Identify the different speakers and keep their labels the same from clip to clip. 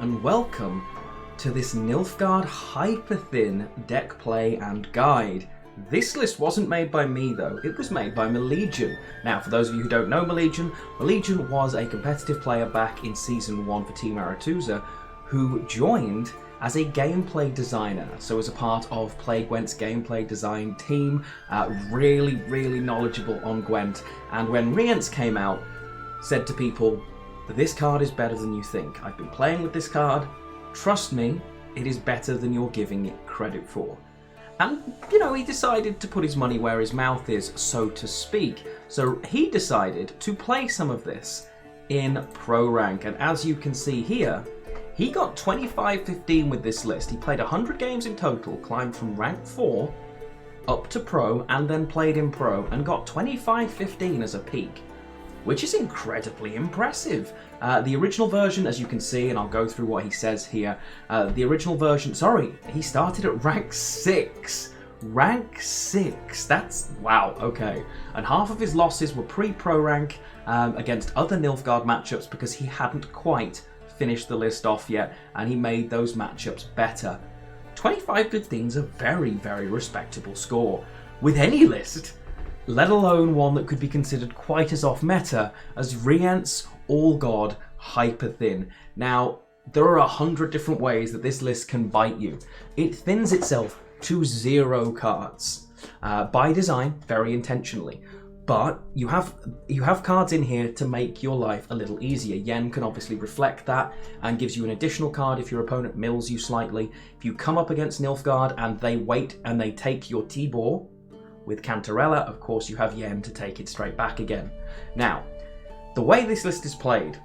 Speaker 1: and welcome to this Nilfgaard Hyperthin deck play and guide. This list wasn't made by me though, it was made by Molegion. Now for those of you who don't know Molegion was a competitive player back in Season 1 for Team Aretusa who joined as a gameplay designer, so as a part of Gwent's gameplay design team, really knowledgeable on Gwent, and when Rience came out, said to people, this card is better than you think. I've been playing with this card, trust me, it is better than you're giving it credit for. And, you know, he decided to put his money where his mouth is, so to speak. So he decided to play some of this in Pro Rank, and as you can see here, he got 25-15 with this list. He played 100 games in total, climbed from rank 4 up to Pro, and then played in Pro, and got 25-15 as a peak, which is incredibly impressive. The original version, as you can see, and I'll go through what he says here, the original version, he started at rank 6. Rank 6, that's, wow, okay. And half of his losses were pre-Pro rank against other Nilfgaard matchups because he hadn't quite finished the list off yet, and he made those matchups better. 25-15 is a very respectable score with any list, let alone one that could be considered quite as off-meta as Rience All-God Hyperthin. Now, there are 100 different ways that this list can bite you. It thins itself to 0 cards, by design, very intentionally. But you have cards in here to make your life a little easier. Yen can obviously reflect that and gives you an additional card if your opponent mills you slightly. If you come up against Nilfgaard and they wait and they take your Tibor, with Cantarella, of course, you have Yen to take it straight back again. Now, the way this list is played,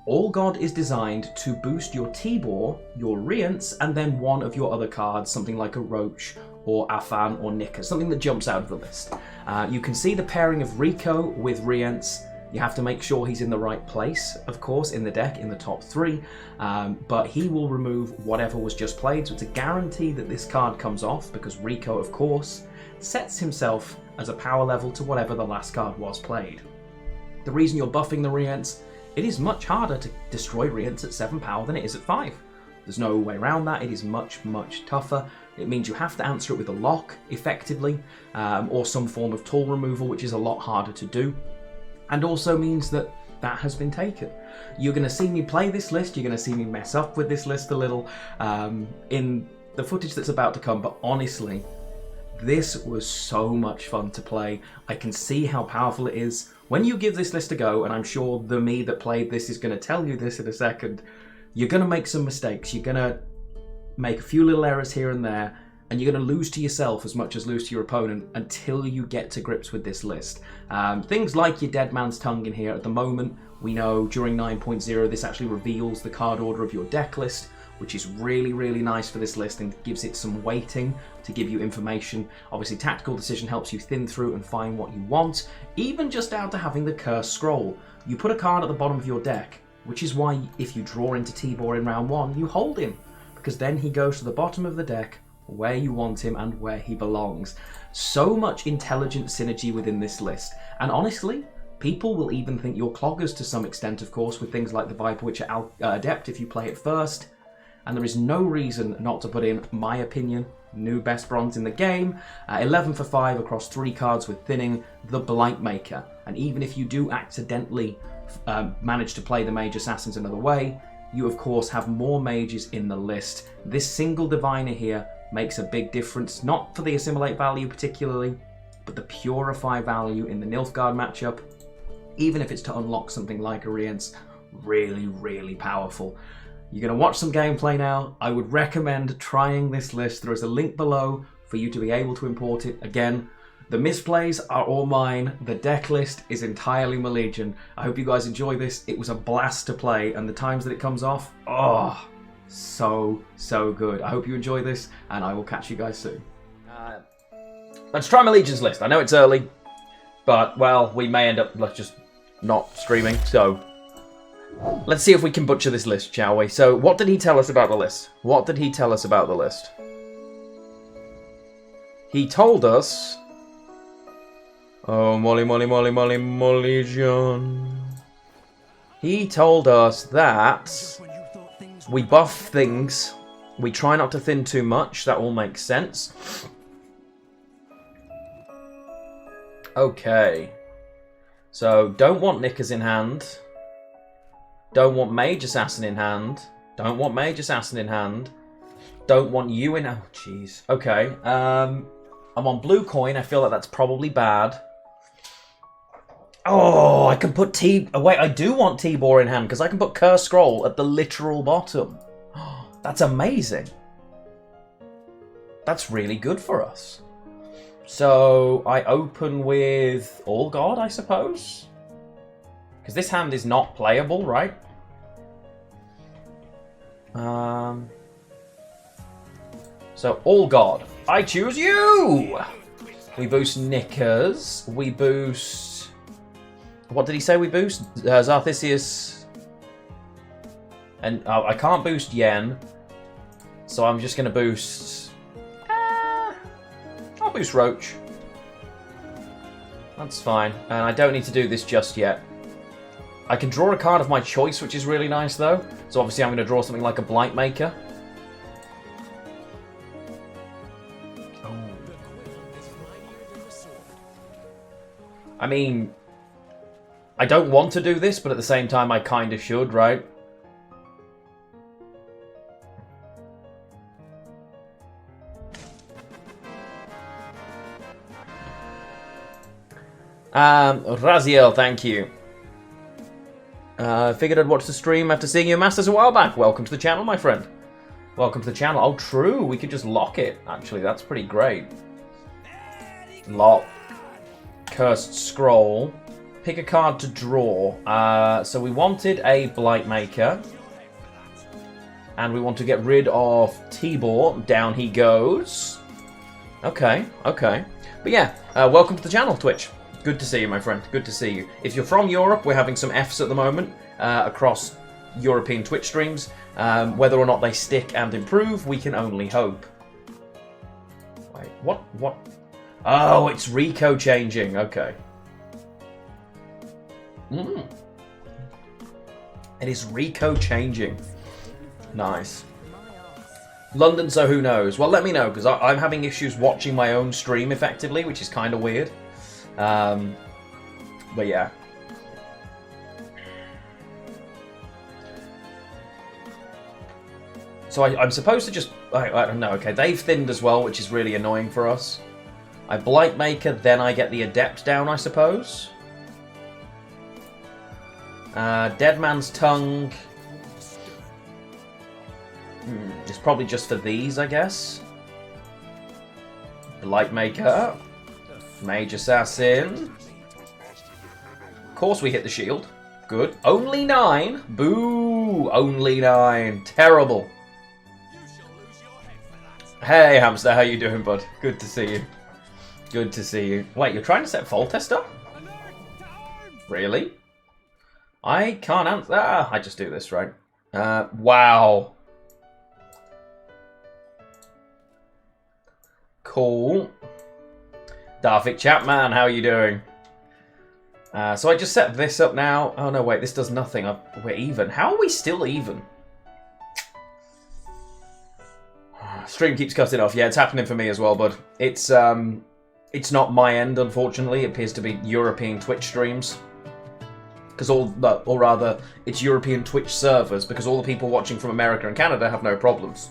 Speaker 1: All God is designed to boost your Tibor, your Rience, and then one of your other cards, something like a Roach or Afan or Nika, something that jumps out of the list. You can see the pairing of Rico with Rience. You have to make sure he's in the right place, of course, in the deck, in the top 3, but he will remove whatever was just played, so it's a guarantee that this card comes off, because Rico, of course, sets himself as a power level to whatever the last card was played. The reason you're buffing the Rience, it is much harder to destroy Rience at 7 power than it is at 5. There's no way around that, it is much tougher. It means you have to answer it with a lock, effectively, or some form of tool removal, which is a lot harder to do, and also means that has been taken. You're going to see me play this list, you're going to see me mess up with this list a little in the footage that's about to come, but honestly, this was so much fun to play. I can see how powerful it is. When you give this list a go, and I'm sure the me that played this is going to tell you this in a second, you're going to make some mistakes. You're going to make a few little errors here and there, and you're going to lose to yourself as much as lose to your opponent until you get to grips with this list. Things like your Dead Man's Tongue in here at the moment. We know during 9.0 this actually reveals the card order of your deck list, which is really nice for this list and gives it some weighting to give you information. Obviously, Tactical Decision helps you thin through and find what you want, even just down to having the Cursed Scroll. You put a card at the bottom of your deck, which is why if you draw into Tibor in round 1, you hold him, because then he goes to the bottom of the deck where you want him and where he belongs. So much intelligent synergy within this list, and honestly, people will even think you're cloggers to some extent, of course, with things like the Viper Witcher Adept if you play it first. And there is no reason not to put in, my opinion, new best bronze in the game, 11 for 5 across 3 cards with thinning, the Blightmaker. And even if you do accidentally manage to play the Mage Assassins another way, you of course have more mages in the list. This single Diviner here makes a big difference, not for the Assimilate value particularly, but the Purify value in the Nilfgaard matchup, even if it's to unlock something like a Rience, really powerful. You're going to watch some gameplay now. I would recommend trying this list. There is a link below for you to be able to import it. Again, the misplays are all mine. The deck list is entirely Molegion. I hope you guys enjoy this. It was a blast to play, and the times that it comes off, oh, so good. I hope you enjoy this, and I will catch you guys soon. Let's try Molegion's list. I know it's early, but, well, we may end up just not streaming, so let's see if we can butcher this list, shall we? So, what did he tell us about the list? What did he tell us about the list? He told us... Oh, Molegion. He told us that We buff things. We try not to thin too much. That all makes sense. Okay. So, don't want Knickers in hand. Don't want Mage Assassin in hand. Don't want Mage Assassin in hand. Don't want you in... Oh, jeez. Okay. I'm on blue coin. I feel like that's probably bad. Oh, I can put T... Oh, wait, I do want T-Bor in hand because I can put Curse Scroll at the literal bottom. That's amazing. That's really good for us. So, I open with All God, I suppose? Because this hand is not playable, right? So, All God. I choose you! We boost Knickers. We boost... What did he say we boost? Zarthisius. And I can't boost Yen. So I'm just going to boost... I'll boost Roach. That's fine. And I don't need to do this just yet. I can draw a card of my choice, which is really nice, though. So obviously I'm going to draw something like a Blightmaker. Oh. I mean... I don't want to do this, but at the same time I kind of should, right? Raziel, thank you. Figured I'd watch the stream after seeing your Masters a while back. Welcome to the channel, my friend. Welcome to the channel. Oh, true. We could just lock it. Actually, that's pretty great. Lock. Cursed Scroll. Pick a card to draw. So we wanted a Blightmaker. And we want to get rid of T-Bor. Down he goes. Okay, okay. But yeah, welcome to the channel, Twitch. Good to see you, my friend. Good to see you. If you're from Europe, we're having some Fs at the moment across European Twitch streams. Whether or not they stick and improve, we can only hope. Wait, what? Oh, it's Rico changing. Okay. It is Rico changing. Nice. London, so who knows? Well, let me know, because I'm having issues watching my own stream effectively, which is kind of weird. But yeah. So I'm supposed to just... I don't know, okay, they've thinned as well, which is really annoying for us. I Blightmaker, then I get the Adept down, I suppose. Dead Man's Tongue. It's probably just for these, I guess. Blightmaker. Mage Assassin. Of course we hit the shield. Good. Only 9. Boo. Only 9. Terrible. Hey, Hamster. How you doing, bud? Good to see you. Good to see you. Wait, you're trying to set Foltest up? Really? I can't answer. Ah, I just do this, right? Wow. Cool. Darvik Chapman, how are you doing? So I just set this up now. Oh no, wait, this does nothing. We're even. How are we still even? Stream keeps cutting off. Yeah, it's happening for me as well, bud. It's not my end, unfortunately. It appears to be European Twitch streams. Because or rather, it's European Twitch servers, because all the people watching from America and Canada have no problems.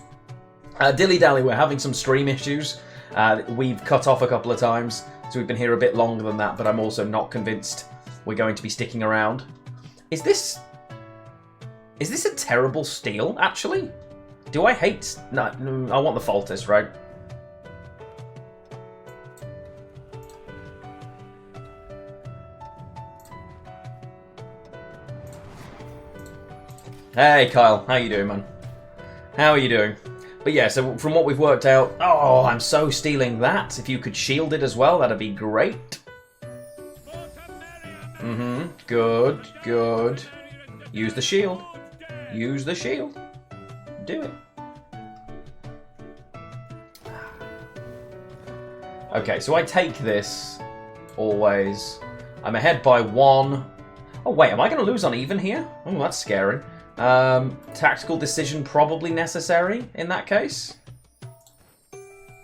Speaker 1: Dilly Dally, we're having some stream issues. We've cut off a couple of times, so we've been here a bit longer than that, but I'm also not convinced we're going to be sticking around. Is this a terrible steal, actually? Do I hate... No, I want the Foltest, right? Hey, Kyle. How you doing, man? How are you doing? But yeah, so from what we've worked out... Oh, I'm so stealing that. If you could shield it as well, that'd be great. Good, good. Use the shield. Use the shield. Do it. Okay, so I take this. Always. I'm ahead by 1. Oh, wait, am I going to lose on even here? Oh, that's scary. Tactical decision probably necessary in that case.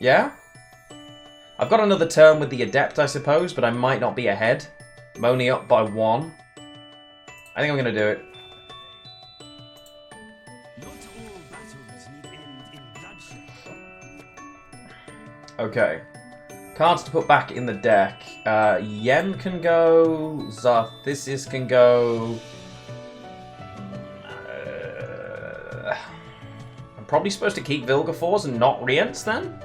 Speaker 1: Yeah? I've got another turn with the Adept, I suppose, but I might not be ahead. I'm only up by 1. I think I'm going to do it. Okay. Cards to put back in the deck. Yen can go. Zarthisis can go. I'm probably supposed to keep Vilgeforce and not Rience then?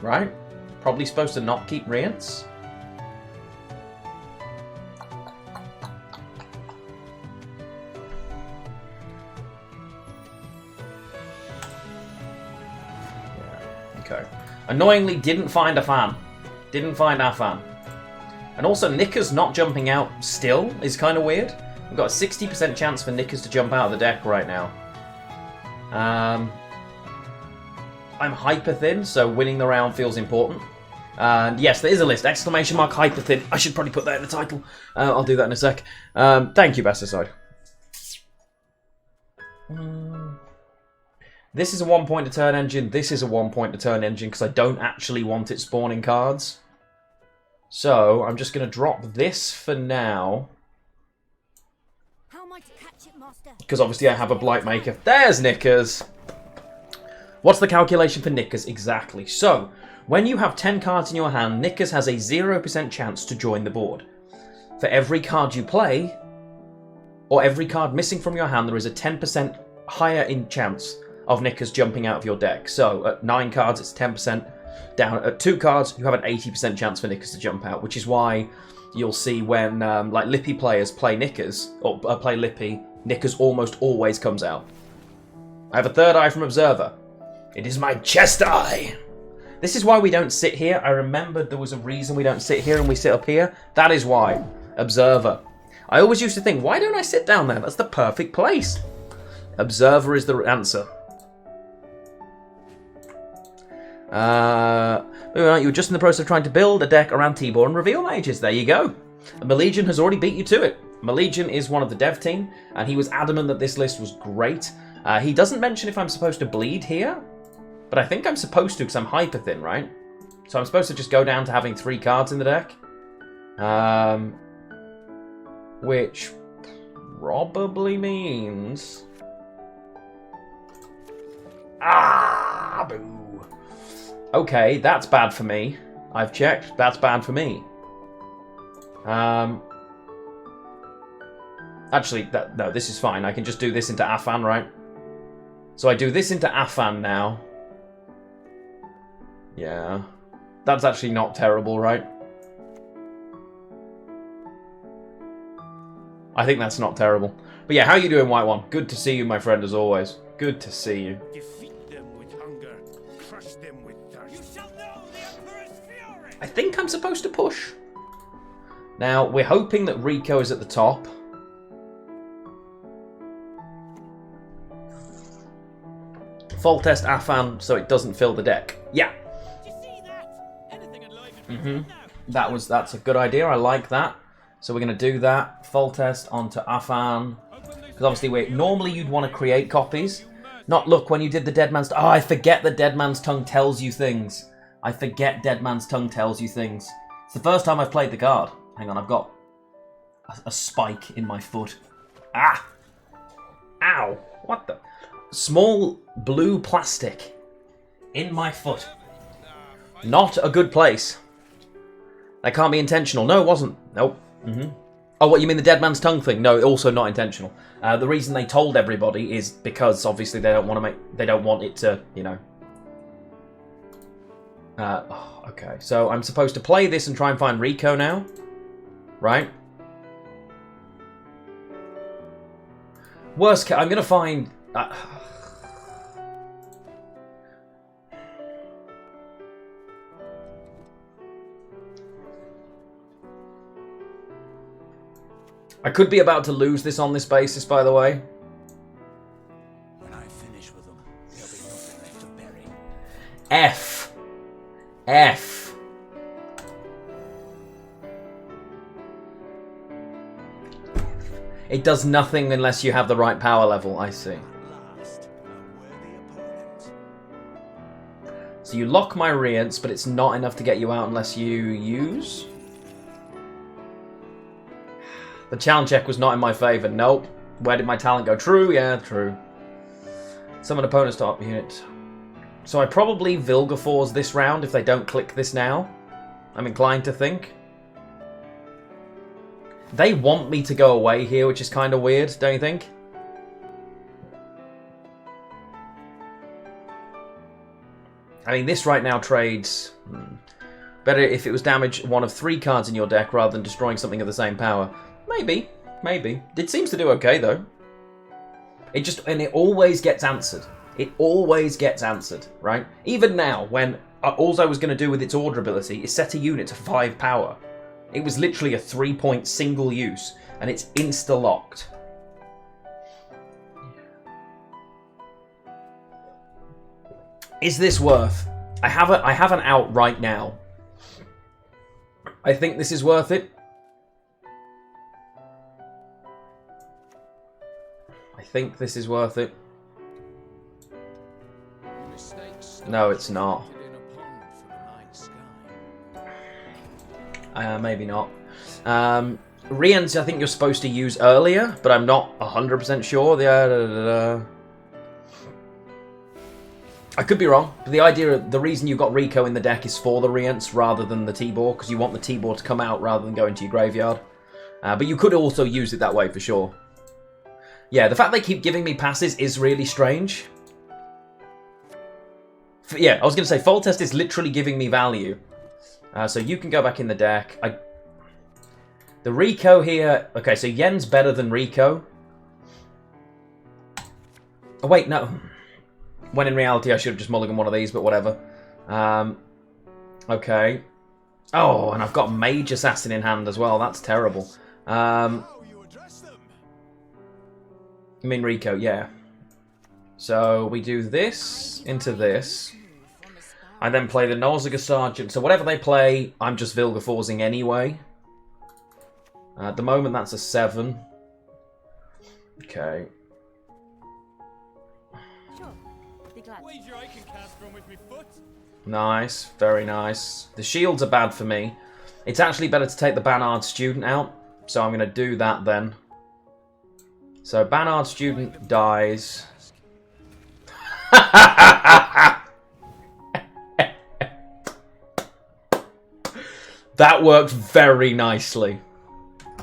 Speaker 1: Right? Probably supposed to not keep Rience. Okay. Annoyingly, didn't find a fan. Didn't find our fan. And also, Knickers not jumping out still is kind of weird. We've got a 60% chance for Knickers to jump out of the deck right now. I'm Hyperthin, so winning the round feels important. And yes, there is a list. Exclamation mark Hyperthin. I should probably put that in the title. I'll do that in a sec. Thank you, Besticide. This is a 1 point a turn engine. This is a 1 point a turn engine because I don't actually want it spawning cards. So I'm just going to drop this for now. Because obviously I have a Blightmaker. There's Knickers. What's the calculation for Knickers exactly? So, when you have 10 cards in your hand, Knickers has a 0% chance to join the board. For every card you play, or every card missing from your hand, there is a 10% higher in chance of Knickers jumping out of your deck. So, at 9 cards, it's 10%. Down at 2 cards, you have an 80% chance for Knickers to jump out, which is why you'll see when like Lippy players play Knickers, or play Lippy, Knickers almost always comes out. I have a third eye from Observer. It is my chest eye! This is why we don't sit here. I remembered there was a reason we don't sit here and we sit up here. That is why. Observer. I always used to think, why don't I sit down there? That's the perfect place. Observer is the answer. You were just in the process of trying to build a deck around Tibor and Reveal Mages. There you go. Molegion has already beat you to it. Molegion is one of the dev team, and he was adamant that this list was great. He doesn't mention if I'm supposed to bleed here, but I think I'm supposed to because I'm Hyperthin, right? So I'm supposed to just go down to having 3 cards in the deck. Which probably means... Ah, boo. Okay, that's bad for me. I've checked. That's bad for me. Actually, no, this is fine. I can just do this into Afan, right? So I do this into Afan now. Yeah. That's actually not terrible, right? I think that's not terrible. But yeah, how you doing, White One? Good to see you, my friend, as always. Good to see you.
Speaker 2: Defeat them with hunger, crush them with thirst. You shall know the Emperor's fury!
Speaker 1: I think I'm supposed to push. Now, we're hoping that Rico is at the top. Full test Afan so it doesn't fill the deck. Yeah.
Speaker 2: Did you see that? Anything alive
Speaker 1: That's a good idea. I like that. So we're going to do that. Full test onto Afan. Because obviously normally you'd want to create copies. Not look when you did the Dead Man's... Oh, I forget that Dead Man's Tongue tells you things. I forget Dead Man's Tongue tells you things. It's the first time I've played the card. Hang on, I've got a spike in my foot. Ah! Ow! What the... Small blue plastic in my foot. Not a good place. That can't be intentional. No, it wasn't. Nope. Oh, what, you mean the Dead Man's Tongue thing? No, also not intentional. The reason they told everybody is because obviously they don't want to they don't want it to, you know. Okay, so I'm supposed to play this and try and find Rico now, right? Worst case, I'm gonna find. I could be about to lose this on this basis, by the way.
Speaker 2: When I finish with them, there'll be nothing left to bury.
Speaker 1: F. It does nothing unless you have the right power level, I see. So you lock my Rience, but it's not enough to get you out unless you use? The challenge check was not in my favour. Nope. Where did my talent go? True, yeah, true. Summon opponent's top unit. So I probably Vilgeforce this round if they don't click this now. I'm inclined to think. They want me to go away here, which is kind of weird, don't you think? I mean, this right now trades... Better if it was damage one of 3 cards in your deck rather than destroying something of the same power. Maybe. Maybe. It seems to do okay, though. And it always gets answered. It always gets answered, right? Even now, when all I was going to do with its order ability is set a unit to 5 power. It was literally a 3-point single use, and it's insta-locked. Is this worth? I have an out right now. I think this is worth it. I think this is worth it. No, it's not. Maybe not. Rience, I think you're supposed to use earlier, but I'm not 100% sure. I could be wrong, but the reason you got Rico in the deck is for the Rience rather than the T-Bor, because you want the T-Bor to come out rather than go into your graveyard. But you could also use it that way for sure. Yeah, the fact they keep giving me passes is really strange. Yeah, I was going to say, Foltest is literally giving me value. So you can go back in the deck. The Rico here... Okay, so Yen's better than Rico. Oh, wait, no. When in reality, I should have just mulliganed one of these, but whatever. Okay. Oh, and I've got Mage Assassin in hand as well. That's terrible. I mean Rico, yeah. So we do this into this. I then play the Nausicaa Sergeant. So whatever they play, I'm just Vilgeforcing anyway. At the moment, that's a 7. Okay. Nice, very nice. The shields are bad for me. It's actually better to take the Banard Student out. So I'm going to do that then. So Banard Student dies. That worked very nicely.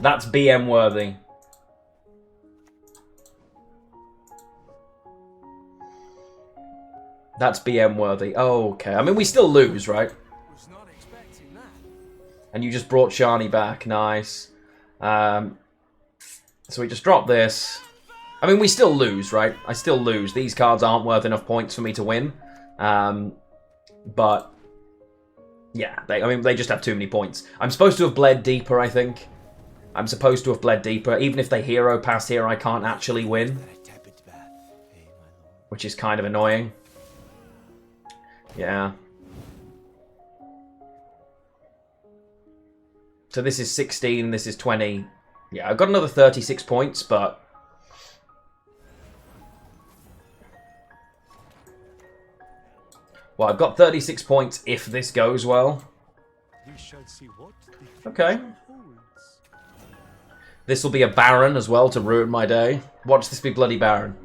Speaker 1: That's BM worthy. That's BM worthy. Oh, okay. I mean, we still lose, right? And you just brought Shani back. Nice. So we just drop this. I mean, we still lose, right? I still lose. These cards aren't worth enough points for me to win. But... yeah, they just have too many points. I'm supposed to have bled deeper, I think. I'm supposed to have bled deeper. Even if they hero pass here, I can't actually win. Which is kind of annoying. Yeah. So this is 16, this is 20. Yeah, I've got another 36 points, but... well, I've got 36 points if this goes well. Okay. This will be a Baron as well to ruin my day. Watch this be bloody Baron.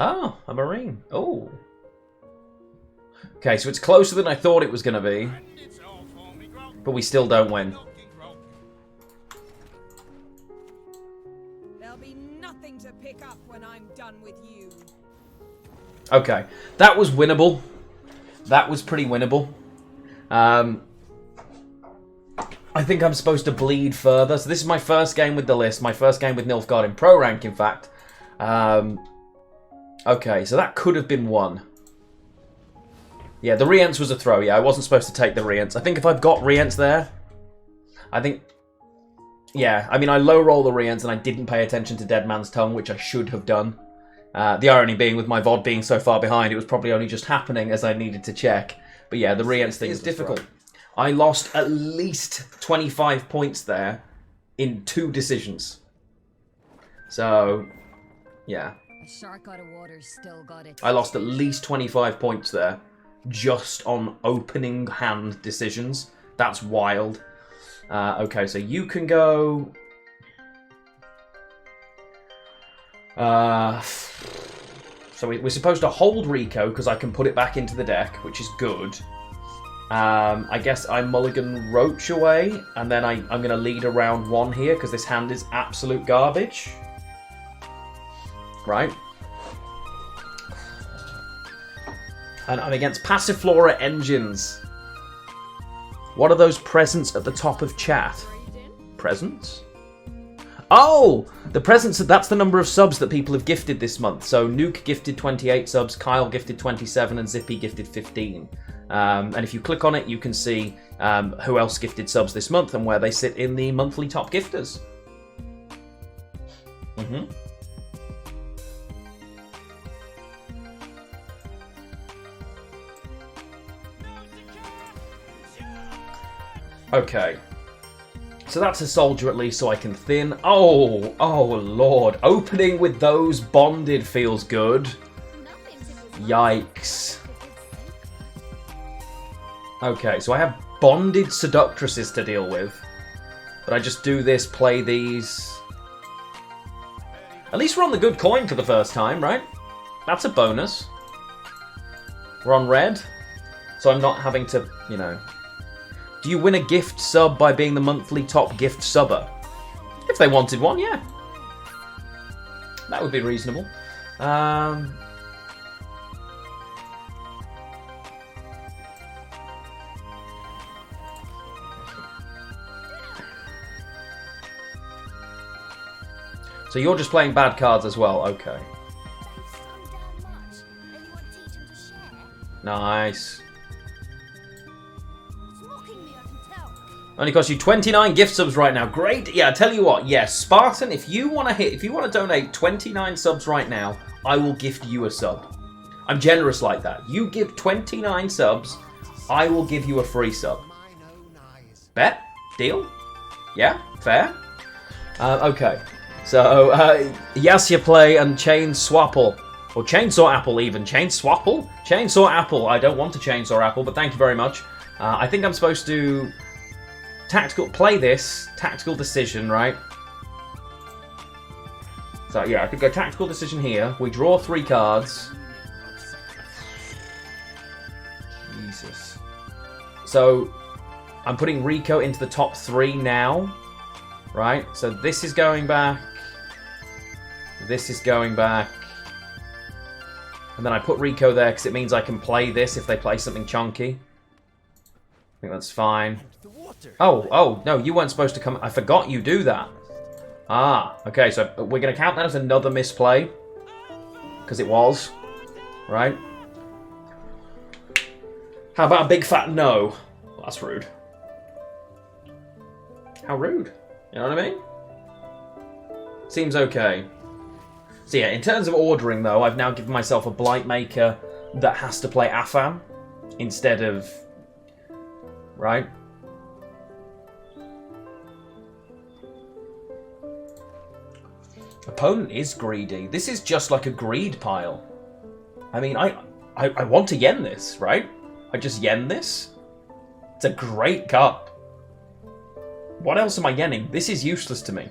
Speaker 1: Ah, a Marine. Oh. Okay, so it's closer than I thought it was going to be. But we still don't win.
Speaker 3: There'll be nothing to pick up when I'm done with you.
Speaker 1: Okay, that was winnable. That was pretty winnable. I think I'm supposed to bleed further. So this is my first game with the list. My first game with Nilfgaard in Pro Rank, in fact. Okay, so that could have been one. Yeah, the Rience was a throw. Yeah, I wasn't supposed to take the Rience. I think if I've got Rience there, I think... yeah, I mean, I low-roll the Rience and I didn't pay attention to Dead Man's Tongue, which I should have done. The irony being, with my VOD being so far behind, it was probably only just happening as I needed to check. But yeah, the Rience thing is difficult. I lost at least 25 points there in 2 decisions. So, yeah.
Speaker 4: A shark out of water's still got it.
Speaker 1: I lost at least 25 points there, just on opening hand decisions. That's wild. Okay, so you can go... So we're supposed to hold Rico, because I can put it back into the deck, which is good. I guess I mulligan Roach away, and then I'm going to lead a round 1 here, because this hand is absolute garbage. Right? And I'm against Passiflora Engines. What are those presents at the top of chat? Presents? Oh! The presents, that's the number of subs that people have gifted this month. So Nuke gifted 28 subs, Kyle gifted 27, and Zippy gifted 15. And if you click on it, you can see who else gifted subs this month and where they sit in the monthly top gifters. Okay. So that's a soldier at least, so I can thin. Oh lord. Opening with those bonded feels good. Yikes. Okay, so I have bonded seductresses to deal with. But I just do this, play these. At least we're on the good coin for the first time, right? That's a bonus. We're on red. So I'm not having to, you know... Do you win a gift sub by being the monthly top gift subber? If they wanted one, yeah. That would be reasonable. So you're just playing bad cards as well, okay. Nice. Only costs you 29 gift subs right now. Great. Yeah, I tell you what. Yes, Spartan, if you want to donate 29 subs right now, I will gift you a sub. I'm generous like that. You give 29 subs, I will give you a free sub. Bet? Deal? Yeah? Fair? Okay. So, Yasya Play and Chain Swapple. Or Chainsaw Apple even. Chain Swapple? Chainsaw Apple. I don't want a Chainsaw Apple, but thank you very much. I think I'm supposed to... Tactical decision, right? So yeah, I could go tactical decision here. We draw 3 cards. Jesus. So I'm putting Rico into the top 3 now, right? So this is going back. This is going back. And then I put Rico there because it means I can play this if they play something chunky. I think that's fine. Oh, no, you weren't supposed to come. I forgot you do that. Ah, okay, so we're going to count that as another misplay. Because it was. Right? How about a big fat no? Well, that's rude. How rude. You know what I mean? Seems okay. So yeah, in terms of ordering though, I've now given myself a Blightmaker that has to play Afam instead of... Right? Opponent is greedy. This is just like a greed pile. I mean, I want to yen this, right? I just yen this. It's a great card. What else am I yenning? This is useless to me.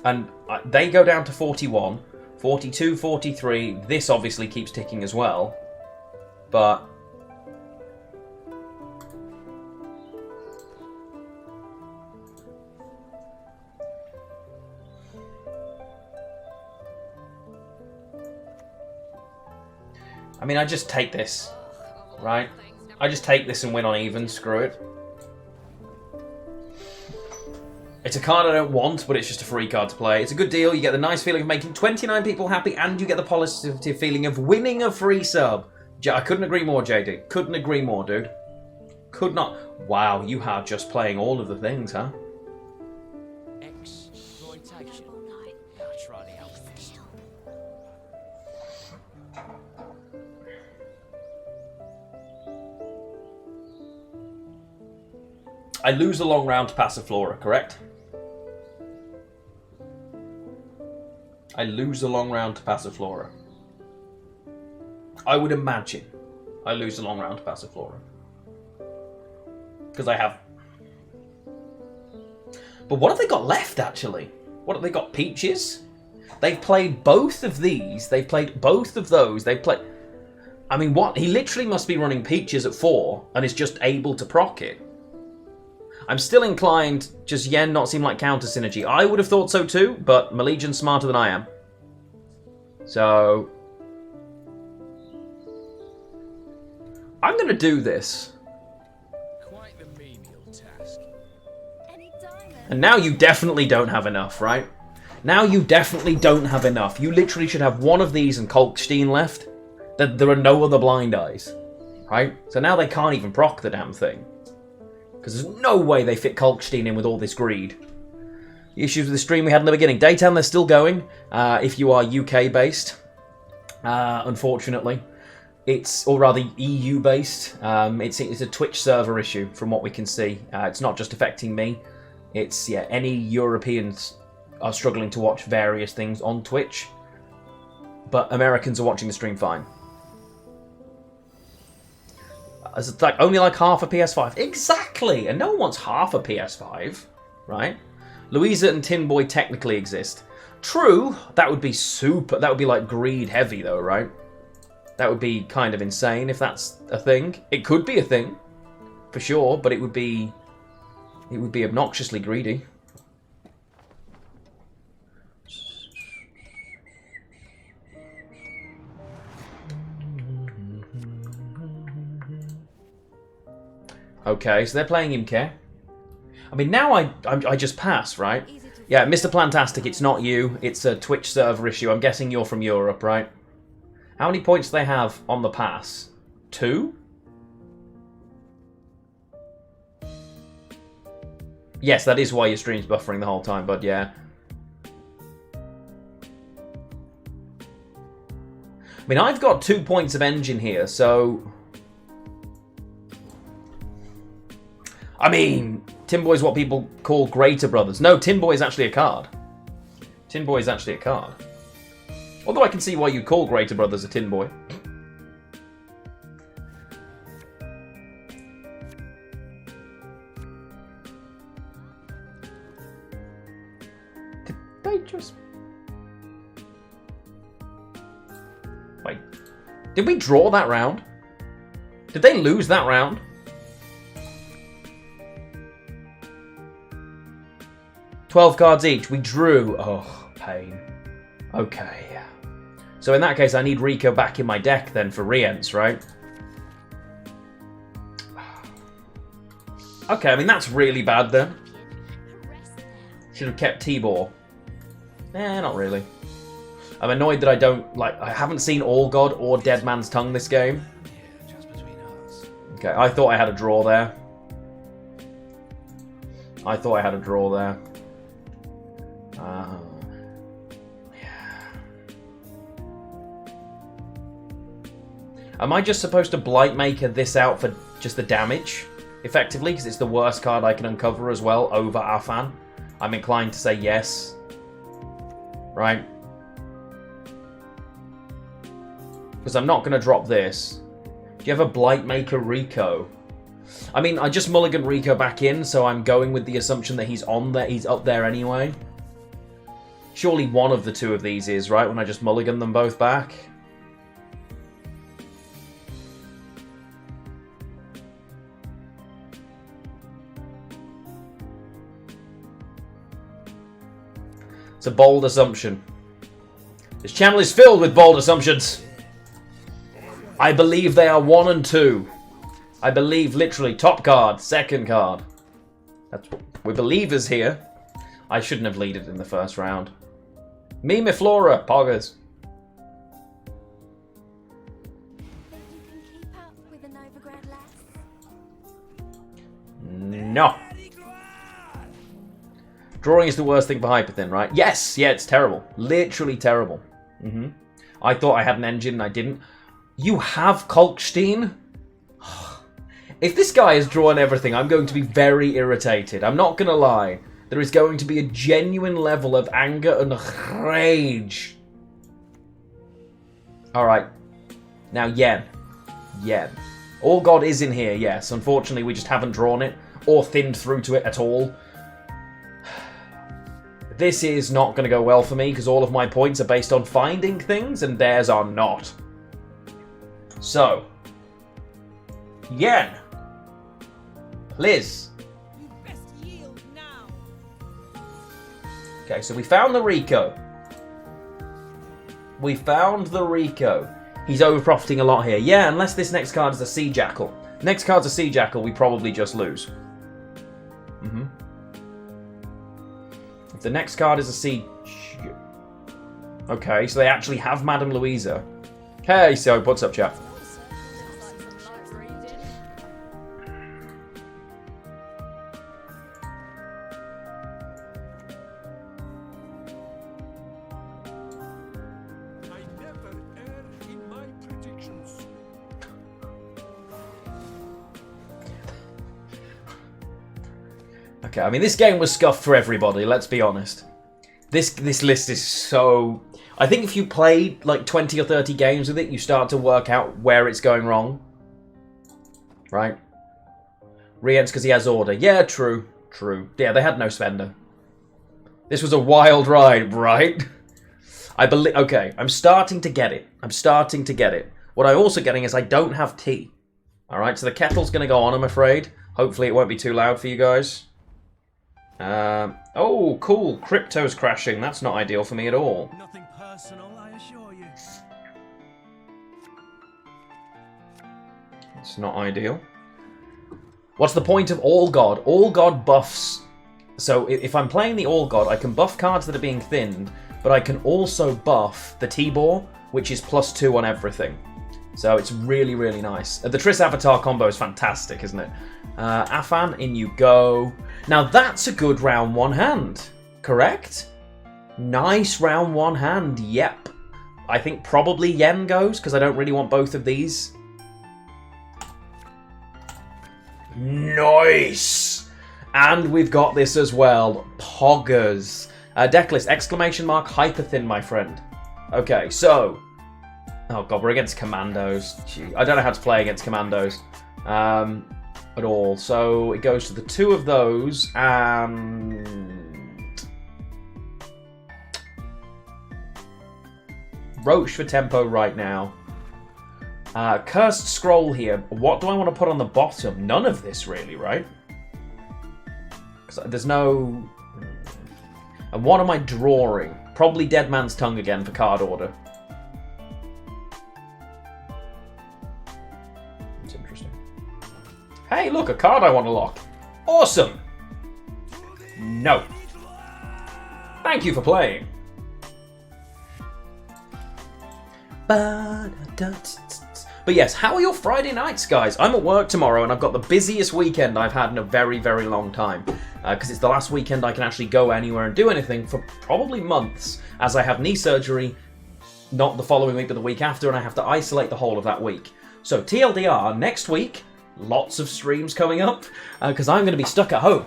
Speaker 1: And they go down to 41, 42, 43. This obviously keeps ticking as well. But... I mean, I just take this, right? I just take this and win on even, screw it. It's a card I don't want, but it's just a free card to play. It's a good deal, you get the nice feeling of making 29 people happy, and you get the positive feeling of winning a free sub. I couldn't agree more, JD. Couldn't agree more, dude. Could not. Wow, you are just playing all of the things, huh? I lose a long round to Passiflora, correct? I lose a long round to Passiflora. I would imagine I lose a long round to Passiflora. Because I have... But what have they got left, actually? What have they got? Peaches? They've played both of these. They've played both of those. They've played... I mean, what? He literally must be running Peaches at 4 and is just able to proc it. I'm still inclined, just Yen not seem like counter synergy. I would have thought so too, but Molegion's smarter than I am. So... I'm going to do this.
Speaker 2: Quite the menial task.
Speaker 1: And now you definitely don't have enough, right? Now you definitely don't have enough. You literally should have one of these and Kalkstein left. There are no other blind eyes. Right? So now they can't even proc the damn thing. Because there's no way they fit Kalkstein in with all this greed. The issues with the stream we had in the beginning. Daytime, they're still going. If you are UK based. Unfortunately. Or rather EU based. It's a Twitch server issue from what we can see. It's not just affecting me. It's, yeah, any Europeans are struggling to watch various things on Twitch. But Americans are watching the stream fine. It's like only like half a PS5. Exactly! And no one wants half a PS5, right? Louisa and Tin Boy technically exist. True, that would be super... That would be like greed heavy though, right? That would be kind of insane if that's a thing. It could be a thing, for sure, but it would be... It would be obnoxiously greedy. Okay, so they're playing Imke. I mean, now I just pass, right? Yeah, Mr. Plantastic, it's not you. It's a Twitch server issue. I'm guessing you're from Europe, right? How many points do they have on the pass? 2? Yes, that is why your stream's buffering the whole time, but yeah. I mean, I've got 2 points of engine here, so... I mean, Tin Boy's what people call Greater Brothers. No, Tin Boy is actually a card. Tin Boy is actually a card. Although I can see why you call Greater Brothers a Tin Boy. Did they just... Wait. Did we draw that round? Did they lose that round? $12 cards each. We drew. Oh, pain. Okay. So in that case, I need Rico back in my deck then for Rience, right? Okay, I mean, that's really bad then. Should have kept Tibor. Not really. I'm annoyed that I haven't seen All God or Dead Man's Tongue this game. Okay, I thought I had a draw there. Yeah. Am I just supposed to Blightmaker this out for just the damage, effectively? Because it's the worst card I can uncover as well, over Afan? I'm inclined to say yes. Right? Because I'm not going to drop this. Do you have a Blightmaker Rico? I mean, I just mulligan Rico back in, so I'm going with the assumption that he's on there. He's up there anyway. Surely one of the two of these is, right? When I just mulligan them both back. It's a bold assumption. This channel is filled with bold assumptions. I believe they are 1 and 2. I believe literally top card, second card. We're believers here. I shouldn't have leaded in the first round. Me, my Flora, poggers. No. Drawing is the worst thing for Hyperthin, right? Yes, yeah, it's terrible. Literally terrible. I thought I had an engine and I didn't. You have Kalkstein? If this guy is drawing everything, I'm going to be very irritated. I'm not going to lie. There is going to be a genuine level of anger and rage. Alright. Now, Yen. Yen. All God is in here, yes. Unfortunately, we just haven't drawn it or thinned through to it at all. This is not going to go well for me because all of my points are based on finding things and theirs are not. So, Yen. Liz.
Speaker 3: You best yield now.
Speaker 1: Okay, so we found the Rico. We found the Rico. He's over-profiting a lot here. Yeah, unless this next card is a Sea Jackal. Next card's a Sea Jackal, we probably just lose. If the next card is a Sea... Okay, so they actually have Madame Louisa. Hey, so what's up, chat? Okay, I mean, this game was scuffed for everybody, let's be honest. This list is so... I think if you played like 20 or 30 games with it, you start to work out where it's going wrong. Right? Rience because he has order. Yeah, true. True. Yeah, they had no spender. This was a wild ride, right? I believe... Okay, I'm starting to get it. I'm starting to get it. What I'm also getting is I don't have tea. Alright, so the kettle's going to go on, I'm afraid. Hopefully it won't be too loud for you guys. Oh, cool. Crypto's crashing. That's not ideal for me at all.
Speaker 2: Nothing personal, I assure you.
Speaker 1: It's not ideal. What's the point of All God? All God buffs. So if I'm playing the All God, I can buff cards that are being thinned, but I can also buff the T-Bore, which is +2 on everything. So it's really, really nice. The Triss Avatar combo is fantastic, isn't it? Afan, in you go. Now that's a good round one hand, correct? Nice round one hand, yep. I think probably Yen goes, because I don't really want both of these. Nice! And we've got this as well, Poggers. Decklist, exclamation mark, Hyperthin, my friend. Okay, so... Oh god, we're against Commandos. Gee, I don't know how to play against Commandos at all. So it goes to the two of those and Roach for tempo right now. Cursed Scroll here. What do I want to put on the bottom? None of this really, right? Because there's no... And what am I drawing? Probably Dead Man's Tongue again for card order. Hey, look, a card I want to lock. Awesome! No. Thank you for playing. But yes, how are your Friday nights, guys? I'm at work tomorrow and I've got the busiest weekend I've had in a very, very long time. Because it's the last weekend I can actually go anywhere and do anything for probably months, as I have knee surgery, not the following week, but the week after, and I have to isolate the whole of that week. So TLDR, next week... Lots of streams coming up, because I'm going to be stuck at home,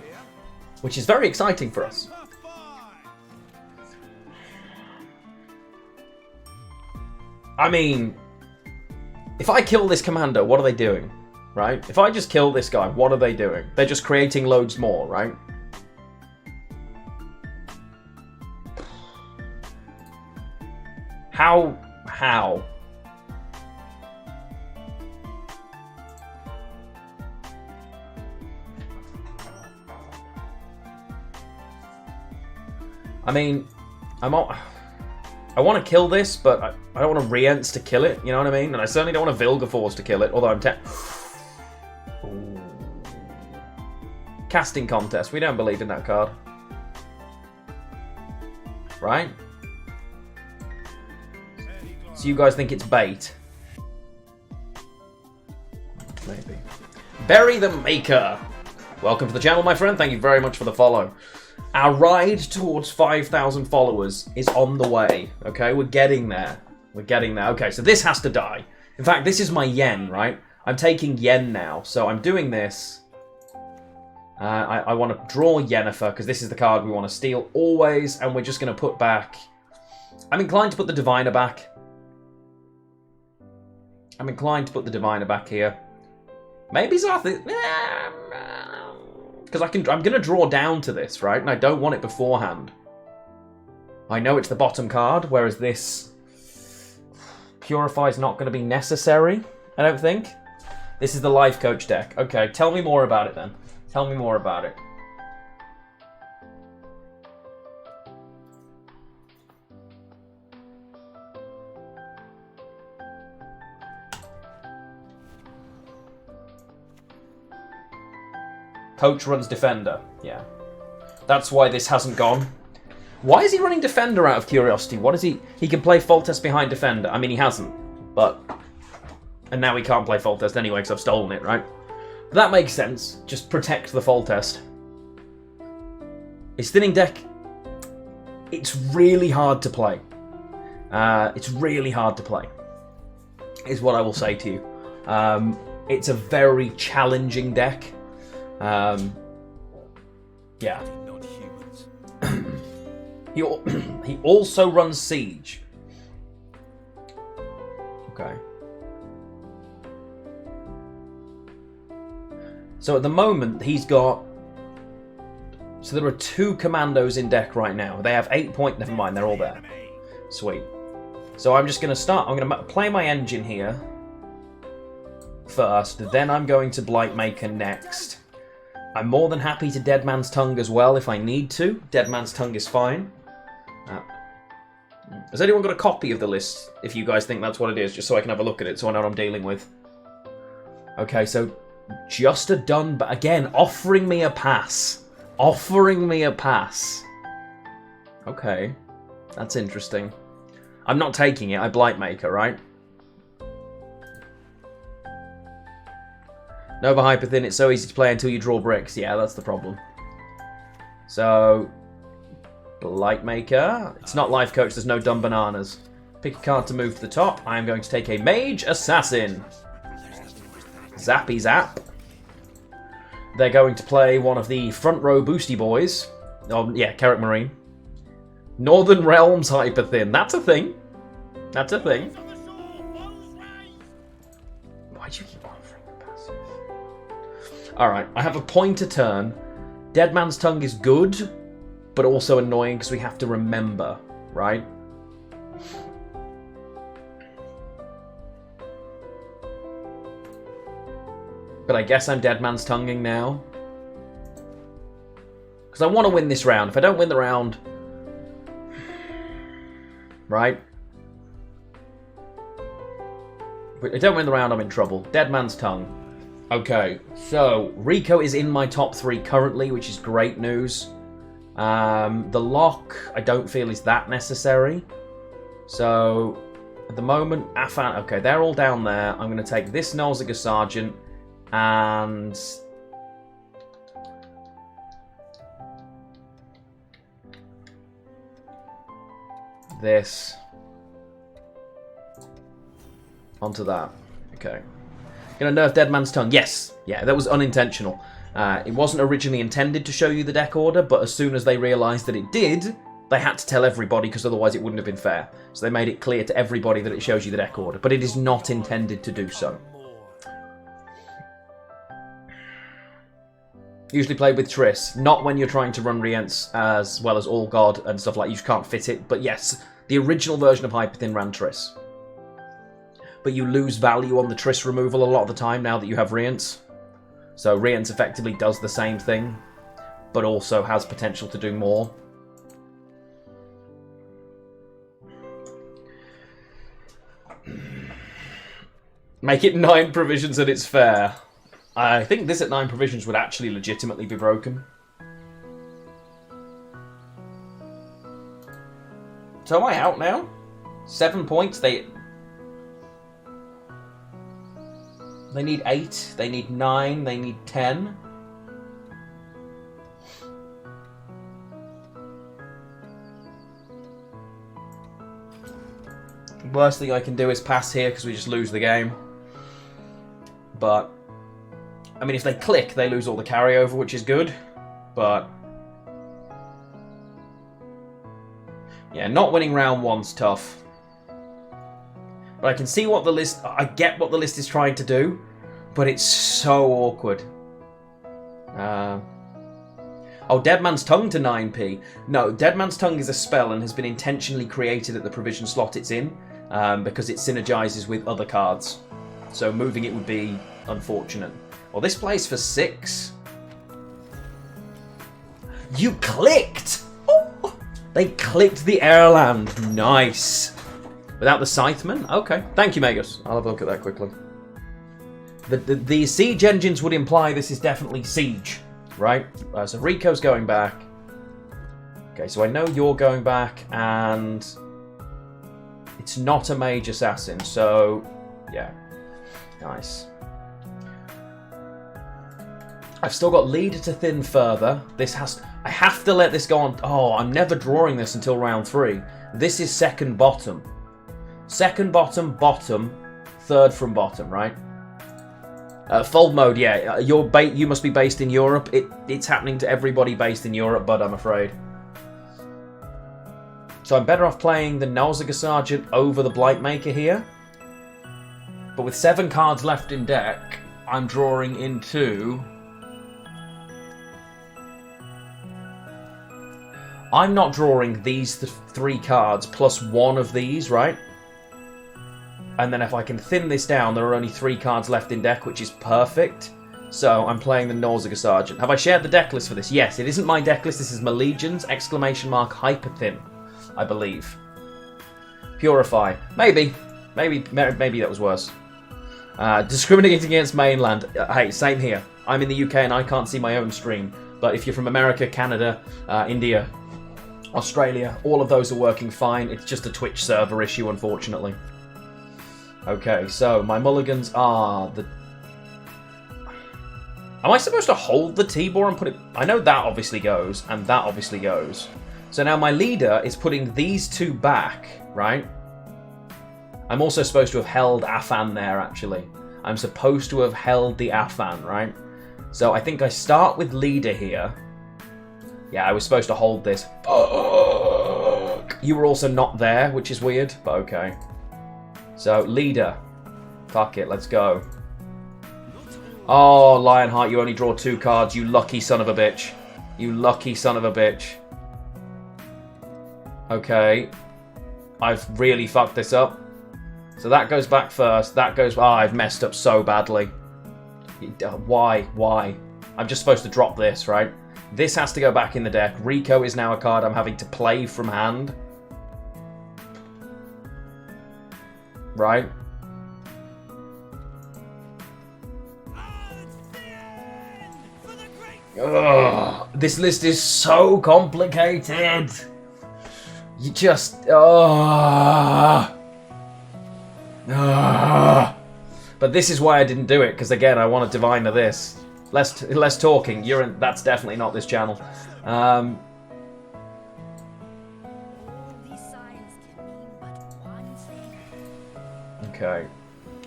Speaker 1: which is very exciting for us. I mean, if I kill this commando, what are they doing, right? If I just kill this guy, what are they doing? They're just creating loads more, right? How? I mean, I want to kill this, but I don't want a Rience to kill it, you know what I mean? And I certainly don't want a Vilgeforce to kill it, although I'm Casting Contest, we don't believe in that card. Right? So you guys think it's bait? Maybe. Bury the Maker! Welcome to the channel, my friend. Thank you very much for the follow. Our ride towards 5,000 followers is on the way, okay? We're getting there. We're getting there. Okay, so this has to die. In fact, this is my Yen, right? I'm taking Yen now, so I'm doing this. I want to draw Yennefer, because this is the card we want to steal always, and we're just going to put back... I'm inclined to put the Diviner back. I'm inclined to put the Diviner back here. Maybe Zarth... Because I'm going to draw down to this, right? And I don't want it beforehand. I know it's the bottom card, whereas this... Purify is not going to be necessary, I don't think. This is the Life Coach deck. Okay, tell me more about it then. Tell me more about it. Coach runs Defender. Yeah. That's why this hasn't gone. Why is he running Defender out of curiosity? What is he... He can play Foltest behind Defender. I mean, he hasn't. But... And now he can't play Foltest anyway because I've stolen it, right? That makes sense. Just protect the Foltest. His thinning deck... It's really hard to play. It's really hard to play. Is what I will say to you. It's a very challenging deck. Yeah.
Speaker 2: Not humans.
Speaker 1: He also runs Siege. Okay. So at the moment, he's got... So there are 2 commandos in deck right now. They have 8 points. Never mind, they're all there. Sweet. So I'm just going to start... I'm going to play my engine here first. Then I'm going to Blightmaker next. I'm more than happy to Dead Man's Tongue as well if I need to. Dead Man's Tongue is fine. Has anyone got a copy of the list, if you guys think that's what it is, just so I can have a look at it so I know what I'm dealing with? Okay, so just a done, but again, offering me a pass. Offering me a pass. Okay, that's interesting. I'm not taking it, I Blightmaker, right? Nova Hyperthin, it's so easy to play until you draw bricks. Yeah, that's the problem. So, Blightmaker. It's not Life Coach, there's no dumb bananas. Pick a card to move to the top. I am going to take a Mage Assassin. Zappy Zap. They're going to play one of the front row boosty boys. Oh, yeah, Carrick Marine. Northern Realms Hyperthin. That's a thing. That's a thing. Why'd you keep offering the passive? Alright, I have a point a turn. Dead Man's Tongue is good, but also annoying because we have to remember, right? But I guess I'm Dead Man's Tonguing now. Because I want to win this round. If I don't win the round... Right? If I don't win the round, I'm in trouble. Dead Man's Tongue. Okay, so Rico is in my top 3 currently, which is great news. The lock, I don't feel is that necessary. So, at the moment, Afan... Okay, they're all down there. I'm going to take this Nolziger Sergeant and... this onto that. Okay. Gonna nerf Dead Man's Tongue. Yes. Yeah, that was unintentional. It wasn't originally intended to show you the deck order, but as soon as they realised that it did, they had to tell everybody because otherwise it wouldn't have been fair. So they made it clear to everybody that it shows you the deck order, but it is not intended to do so. Usually played with Triss, not when you're trying to run Rience as well as All God and stuff like that. You just can't fit it. But yes, the original version of Hyperthin ran Triss. But you lose value on the Triss removal a lot of the time now that you have Rience. So Rience effectively does the same thing, but also has potential to do more. Make it 9 provisions and it's fair. I think this at 9 provisions would actually legitimately be broken. So am I out now? 7 points. They need 8. They need 9. They need 10. Worst thing I can do is pass here because we just lose the game. But, I mean, if they click, they lose all the carryover, which is good. But, yeah, not winning round 1's tough. But I can see what the list... I get what the list is trying to do, but it's so awkward. Oh, Dead Man's Tongue to 9p. No, Dead Man's Tongue is a spell and has been intentionally created at the provision slot it's in, because it synergizes with other cards. So moving it would be unfortunate. Well, this plays for 6. You clicked! Oh, they clicked the Airland. Nice. Without the Scytheman? Okay. Thank you, Magus. I'll have a look at that quickly. The siege engines would imply this is definitely siege, right? So Rico's going back. Okay, so I know you're going back, and it's not a mage assassin, so yeah. Nice. I've still got leader to thin further. I have to let this go on. Oh, I'm never drawing this until round 3. This is second bottom. Second bottom, bottom, third from bottom, right? Fold mode, yeah. You must be based in Europe. It's happening to everybody based in Europe, bud, I'm afraid. So I'm better off playing the Nalzaga Sergeant over the Blightmaker here. But with 7 cards left in deck, I'm drawing into... I'm not drawing these 3 cards plus 1 of these, right? And then if I can thin this down, there are only 3 cards left in deck, which is perfect. So I'm playing the Nalzaga Sergeant. Have I shared the deck list for this? Yes, it isn't my deck list. This is Molegion's ! Hyperthin, I believe. Purify. Maybe that was worse. Discriminating against mainland. Hey, same here. I'm in the UK and I can't see my own stream. But if you're from America, Canada, India, Australia, all of those are working fine. It's just a Twitch server issue, unfortunately. Okay, so my mulligans are the... Am I supposed to hold the T-Bore and put it... I know that obviously goes, and that obviously goes. So now my leader is putting these 2 back, right? I'm also supposed to have held Afan there, actually. I'm supposed to have held the Afan, right? So I think I start with leader here. Yeah, I was supposed to hold this. Fuck! You were also not there, which is weird, but okay. So, leader. Fuck it, let's go. Oh, Lionheart, you only draw 2 cards, you lucky son of a bitch. You lucky son of a bitch. Okay. I've really fucked this up. So that goes back first. That goes... Oh, I've messed up so badly. Why? Why? I'm just supposed to drop this, right? This has to go back in the deck. Rico is now a card I'm having to play from hand. Right? Ugh, this list is so complicated. You just... But this is why I didn't do it, because again, I want to divine to this. Less talking. That's definitely not this channel. Okay.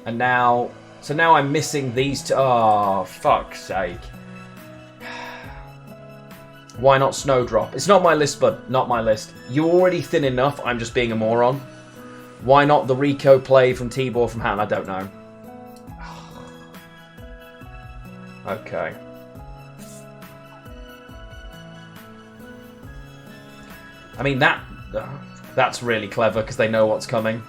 Speaker 1: And now... So now I'm missing these 2... Oh, fuck's sake. Why not Snowdrop? It's not my list, bud. Not my list. You're already thin enough. I'm just being a moron. Why not the Rico play from T-Bore from hand? I don't know. Okay. I mean, that's really clever because they know what's coming.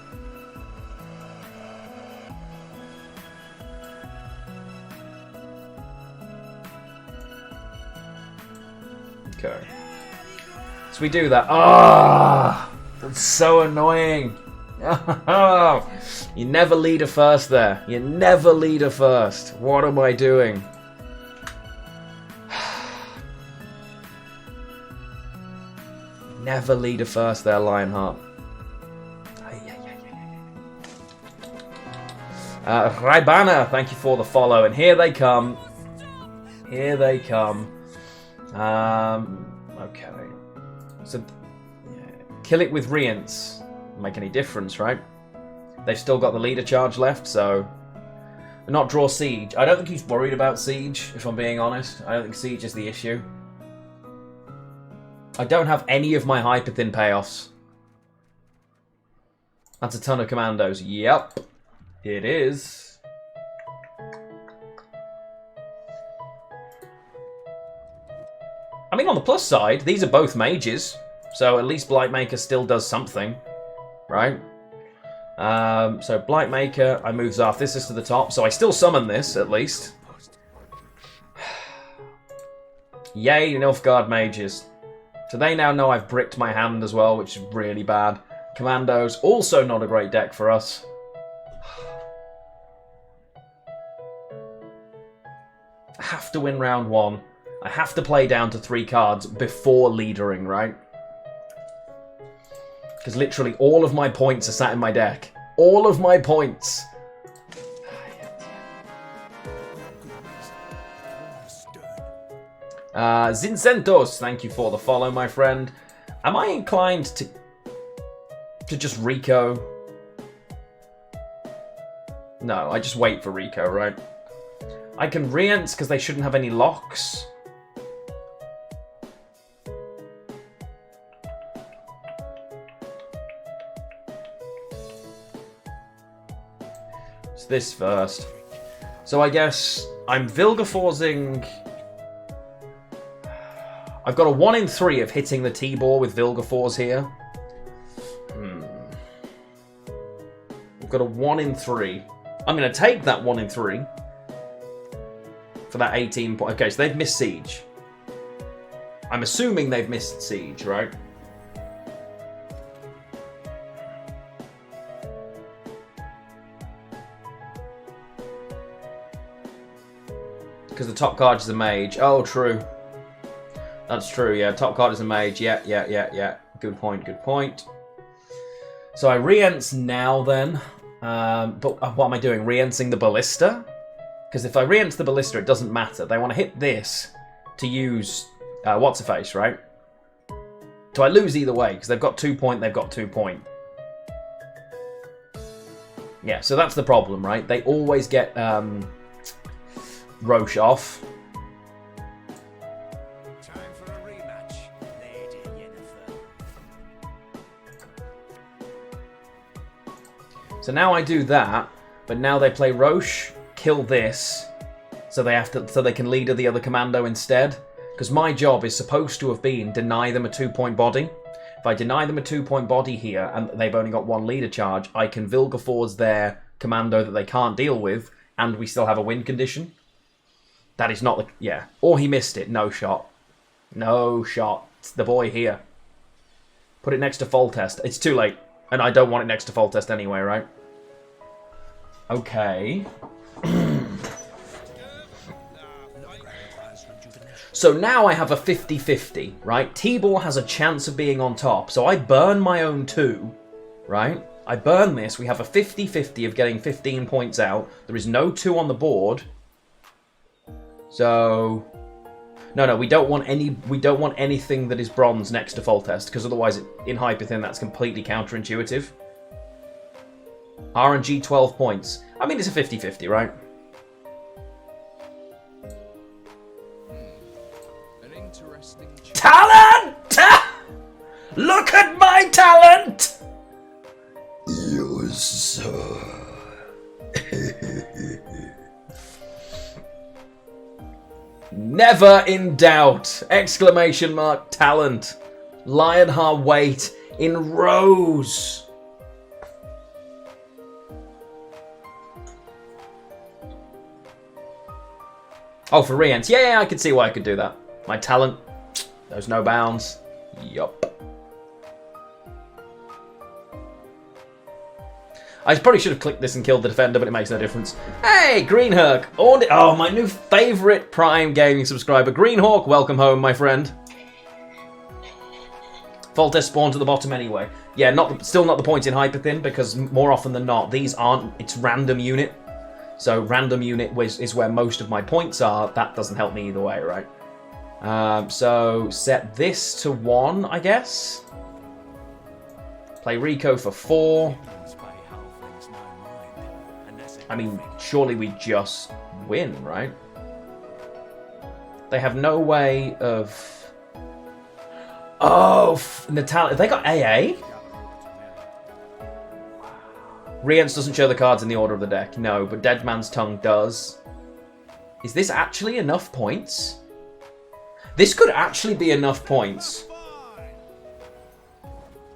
Speaker 1: Okay. So we do that. Ah, that's so annoying. You never lead a first there. You never lead a first. What am I doing? Never lead a first there, Lionheart. Raibana, thank you for the follow. And here they come. Here they come. Okay. So, yeah. Kill it with Rience. Make any difference, right? They've still got the leader charge left, so... Not draw siege. I don't think he's worried about siege, if I'm being honest. I don't think siege is the issue. I don't have any of my Hyperthin payoffs. That's a ton of commandos. Yep, it is. I mean, on the plus side, these are both mages. So at least Blightmaker still does something, right? So Blightmaker, I move off. This is to the top, so I still summon this, at least. Yay, Nilfgaard mages. So they now know I've bricked my hand as well, which is really bad. Commandos, also not a great deck for us. I have to win round 1. I have to play down to 3 cards before leadering, right? Because literally all of my points are sat in my deck. All of my points. Zincentos, thank you for the follow, my friend. Am I inclined to just Rico? No, I just wait for Rico, right? I can Rience because they shouldn't have any locks. It's this first. So I guess I'm Vilgeforcing. I've got a 1 in 3 of hitting the T-Ball with Vilgeforce here. I've got a 1 in 3. I'm going to take that 1 in 3 for that 18 point. Okay, so they've missed Siege. I'm assuming they've missed Siege, right? Because the top card is a mage. Oh, true. That's true, yeah. Top card is a mage. Yeah. Good point, good point. So I Rience now then. But what am I doing? Riencing the Ballista? Because if I Rience the Ballista, it doesn't matter. They want to hit this to use what's-her-face, right? So I lose either way, because they've got 2 point, they've got 2 point. Yeah, so that's the problem, right? They always get Roche off. So now I do that, but now they play Roche, kill this, so they can leader the other commando instead. Because my job is supposed to have been deny them a 2 point body. If I deny them a 2 point body here and they've only got 1 leader charge, I can Vilgeforce their commando that they can't deal with, and we still have a win condition. That is not the... yeah. Or he missed it. No shot. No shot. It's the boy here. Put it next to Foltest. It's too late. And I don't want it next to Foltest anyway, right? Okay. So now I have a 50-50, right? T-Ball has a chance of being on top. So I burn my own 2, right? I burn this. We have a 50-50 of getting 15 points out. There is no 2 on the board. So... No, we don't want anything that is bronze next to Foltest, because otherwise in Hyperthin that's completely counterintuitive. RNG 12 points. I mean, it's a 50-50, right?
Speaker 5: An interesting
Speaker 1: Talent! Look at my talent! Yes. Never in doubt! Exclamation mark talent. Lionheart weight in rows. Oh, for Rience. Yeah, I could see why I could do that. My talent. There's no bounds. Yup. I probably should have clicked this and killed the defender, but it makes no difference. Hey, Greenhawk! Oh, my new favourite Prime Gaming subscriber. Greenhawk, welcome home, my friend. Foltest spawns at the bottom anyway. Yeah, still not the point in Hyperthin, because more often than not, these aren't... It's random unit. So random unit is where most of my points are. That doesn't help me either way, right? So set this to 1, I guess. Play Rico for 4. I mean, surely we just win, right? They have no way of... Oh, Natalia. They got AA? Rience doesn't show the cards in the order of the deck. No, but Dead Man's Tongue does. Is this actually enough points? This could actually be enough points.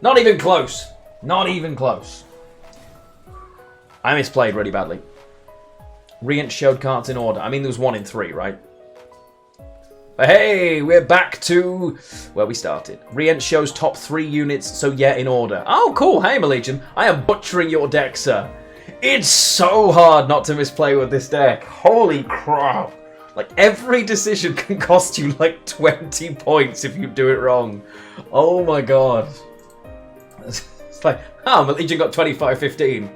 Speaker 1: Not even close. Not even close. I misplayed really badly. Rience showed cards in order. I mean, there was 1 in 3, right? But hey, we're back to where we started. Rience shows top 3 units, so yeah, in order. Oh, cool. Hey, Molegion. I am butchering your deck, sir. It's so hard not to misplay with this deck. Holy crap. Like, every decision can cost you like 20 points if you do it wrong. Oh my god. It's like, oh, Molegion got 25-15.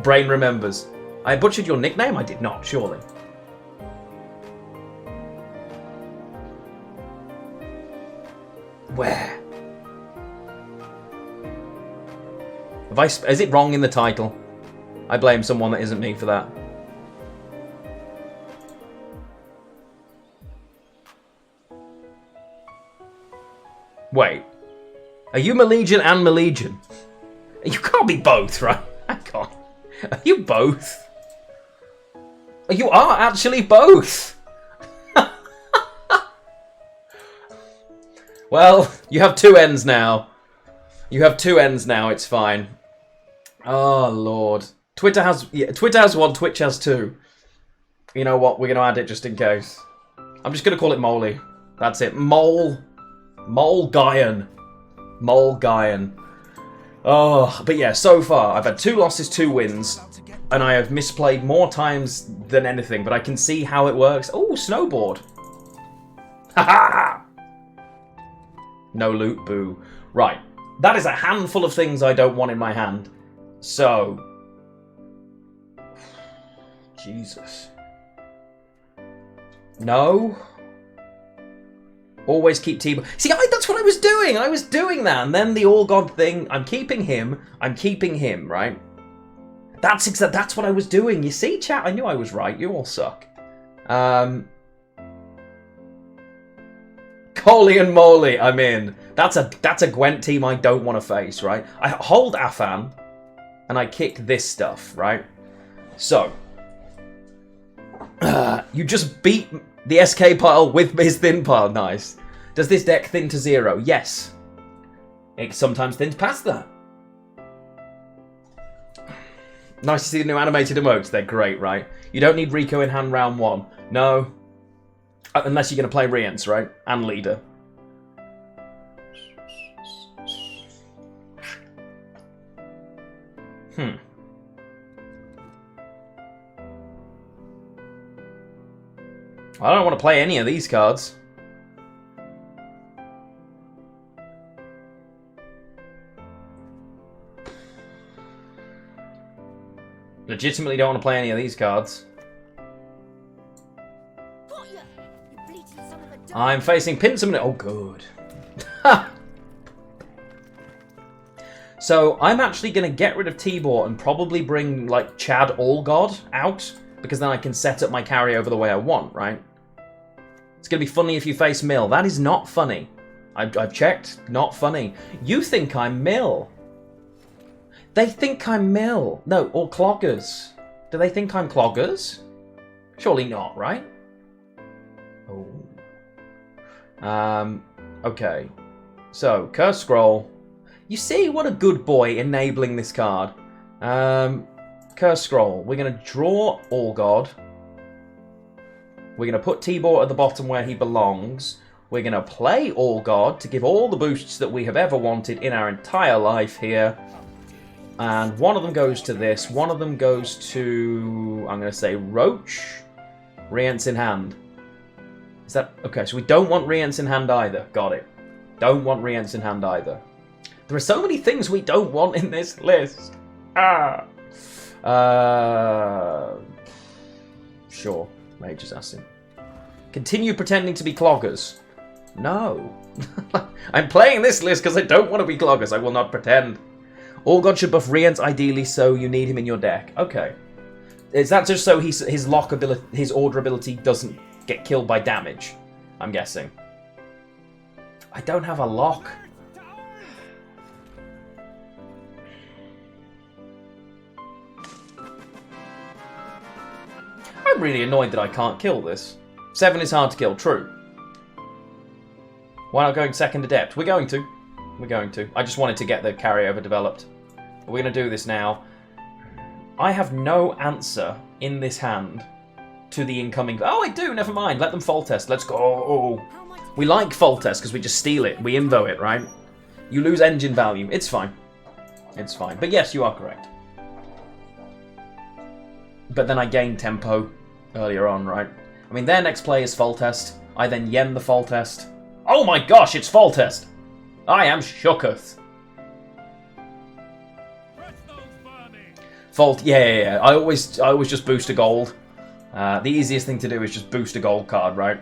Speaker 1: Brain remembers. I butchered your nickname? I did not, surely. Where? Is it wrong in the title? I blame someone that isn't me for that. Wait. Are you Molegion and Molegion? You can't be both, right? I can't. Are you both? You are actually both! Well, you have 2 ends now. You have 2 ends now, it's fine. Oh, Lord. Twitter has 1, Twitch has 2. You know what, we're going to add it just in case. I'm just going to call it Moley. That's it. Molegion. Molegion. Oh, but yeah, so far, I've had 2 losses, 2 wins. And I have misplayed more times than anything, but I can see how it works. Oh, snowboard. Haha! No loot, boo. Right. That is a handful of things I don't want in my hand. So. Jesus. No. Always keep T-Bar. See, that's what I was doing. I was doing that. And then the All God thing. I'm keeping him, right? That's what I was doing. You see, chat? I knew I was right. You all suck. Holy and moly, I'm in. That's a Gwent team I don't want to face, right? I hold Afan, and I kick this stuff, right? So, you just beat the SK pile with his thin pile. Nice. Does this deck thin to 0? Yes. It sometimes thins past that. Nice to see the new animated emotes. They're great, right? You don't need Rico in hand round 1. No. Unless you're going to play Rience, right? And leader. I don't want to play any of these cards. Legitimately don't want to play any of these cards. I'm facing Pinsam. Oh, good. So, I'm actually going to get rid of Tibor and probably bring, like, Chad Allgod out, because then I can set up my carryover the way I want, right? It's going to be funny if you face Mill. That is not funny. I've checked. Not funny. You think I'm Mill. They think I'm Mill. No, or Cloggers. Do they think I'm Cloggers? Surely not, right? Oh. Okay. So, Curse Scroll. You see, what a good boy enabling this card. Curse Scroll. We're going to draw All God. We're going to put Tibor at the bottom where he belongs. We're going to play All God to give all the boosts that we have ever wanted in our entire life here. And one of them goes to this. One of them goes to, I'm going to say, Roach. Rience in hand. Is that... Okay, so we don't want Rience in hand either. Got it. Don't want Rience in hand either. There are so many things we don't want in this list. Sure. Mage's Assassin. Continue pretending to be Cloggers. No. I'm playing this list because I don't want to be Cloggers. I will not pretend. All God should buff Rience ideally, so you need him in your deck. Okay. Is that just so his lock ability, his order ability doesn't get killed by damage? I'm guessing. I don't have a lock. I'm really annoyed that I can't kill this. 7 is hard to kill, true. Why not going second adept? We're going to. We're going to. I just wanted to get the carryover developed. We're going to do this now. I have no answer in this hand to the incoming... Oh, I do, never mind. Let them fall test. Let's go. We like fall test because we just steal it. We invo it, right? You lose engine value. It's fine. It's fine. But yes, you are correct. But then I gained tempo earlier on, right? I mean, their next play is fall test. I then yen the fall test. Oh my gosh, it's fall test! I am shooketh. Fault, yeah. I always just boost a gold. The easiest thing to do is just boost a gold card, right?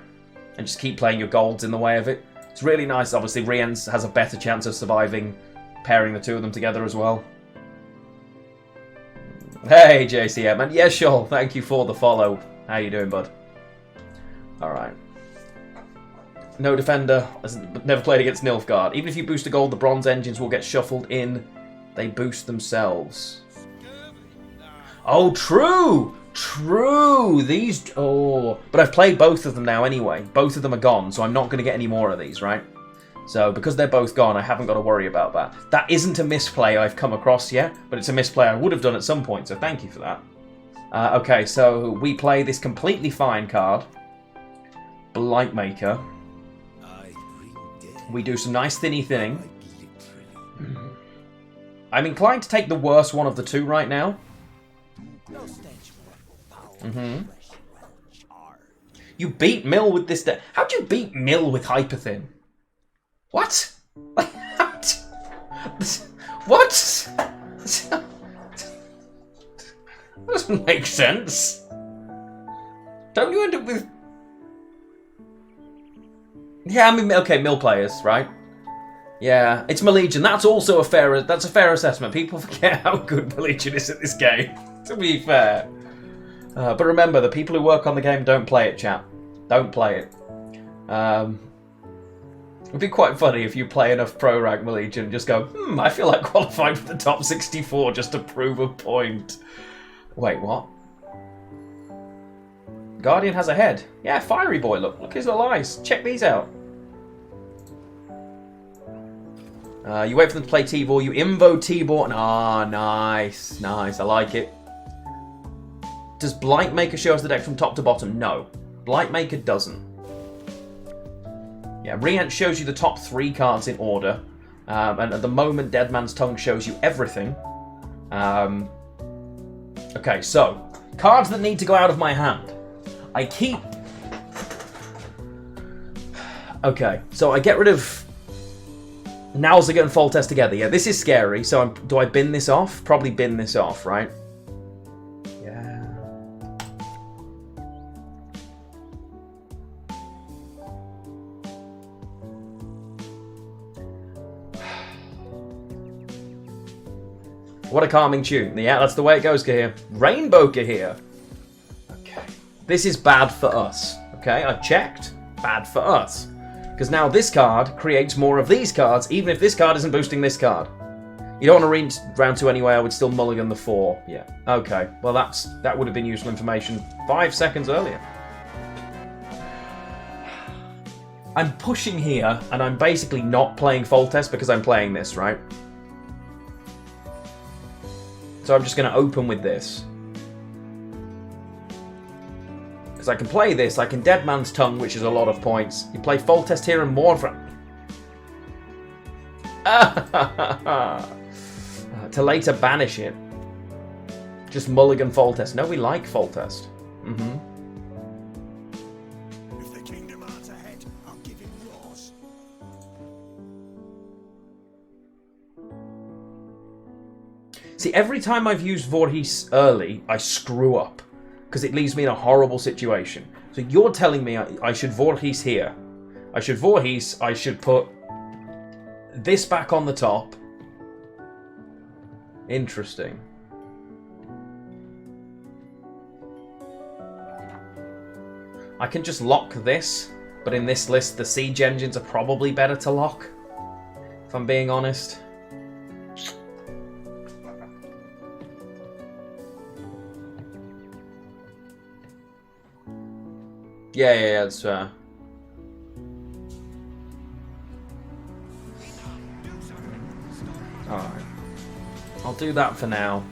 Speaker 1: And just keep playing your golds in the way of it. It's really nice. Obviously, Rience has a better chance of surviving pairing the two of them together as well. Hey, JCM, and yes, Shoal, thank you for the follow. How you doing, bud? Alright. No defender. Never played against Nilfgaard. Even if you boost a gold, the bronze engines will get shuffled in. They boost themselves. Oh, true! True! These... Oh. But I've played both of them now anyway. Both of them are gone, so I'm not going to get any more of these, right? So, because they're both gone, I haven't got to worry about that. That isn't a misplay I've come across yet, but it's a misplay I would have done at some point, so thank you for that. Okay, so we play this completely fine card. Blightmaker. We do some nice thinning. I'm inclined to take the worst one of the two right now. You beat Mill with this deck. How'd you beat Mill with Hyperthin? What? What? That doesn't make sense. Don't you end up with... Yeah, I mean, okay, Mill players, right? Yeah, it's Molegion. That's also a fair assessment. People forget how good Molegion is at this game, to be fair. But remember, the people who work on the game don't play it, chat. Don't play it. It'd be quite funny if you play enough pro rank Molegion and just go, I feel like qualifying for the top 64 just to prove a point. Wait, what? Guardian has a head. Yeah, Fiery Boy, look his little eyes. Check these out. You wait for them to play T-Ball, you invo T-Ball, and nice, I like it. Does Blightmaker show us the deck from top to bottom? No. Blightmaker doesn't. Yeah, Rience shows you the top 3 cards in order, and at the moment Dead Man's Tongue shows you everything. Okay, so, cards that need to go out of my hand. I keep... Okay, so I get rid of... Now's and Fall Test together. Yeah, this is scary, so do I bin this off? Probably bin this off, right? Yeah. What a calming tune. Yeah, that's the way it goes, Kahir. Rainbow Kahir. Okay. This is bad for us. Okay, I've checked. Bad for us. Because now this card creates more of these cards, even if this card isn't boosting this card. You don't want to read round 2 anyway, I would still mulligan the 4. Yeah, okay. Well, that would have been useful information 5 seconds earlier. I'm pushing here, and I'm basically not playing Fall Test because I'm playing this, right? So I'm just going to open with this. Because I can play this, I can Dead Man's Tongue, which is a lot of points. You play Fall Test here and more for... to later banish it. Just mulligan Fall Test. No, we like Fall Test.
Speaker 2: If the kingdom arts ahead, I'll give him yours.
Speaker 1: See, every time I've used Voorhees early, I screw up. Because it leaves me in a horrible situation. So you're telling me I should Voorhees here. I should Voorhees, I should put this back on the top. Interesting. I can just lock this, but in this list, the siege engines are probably better to lock, if I'm being honest. Yeah, that's fair. Alright. I'll do that for now.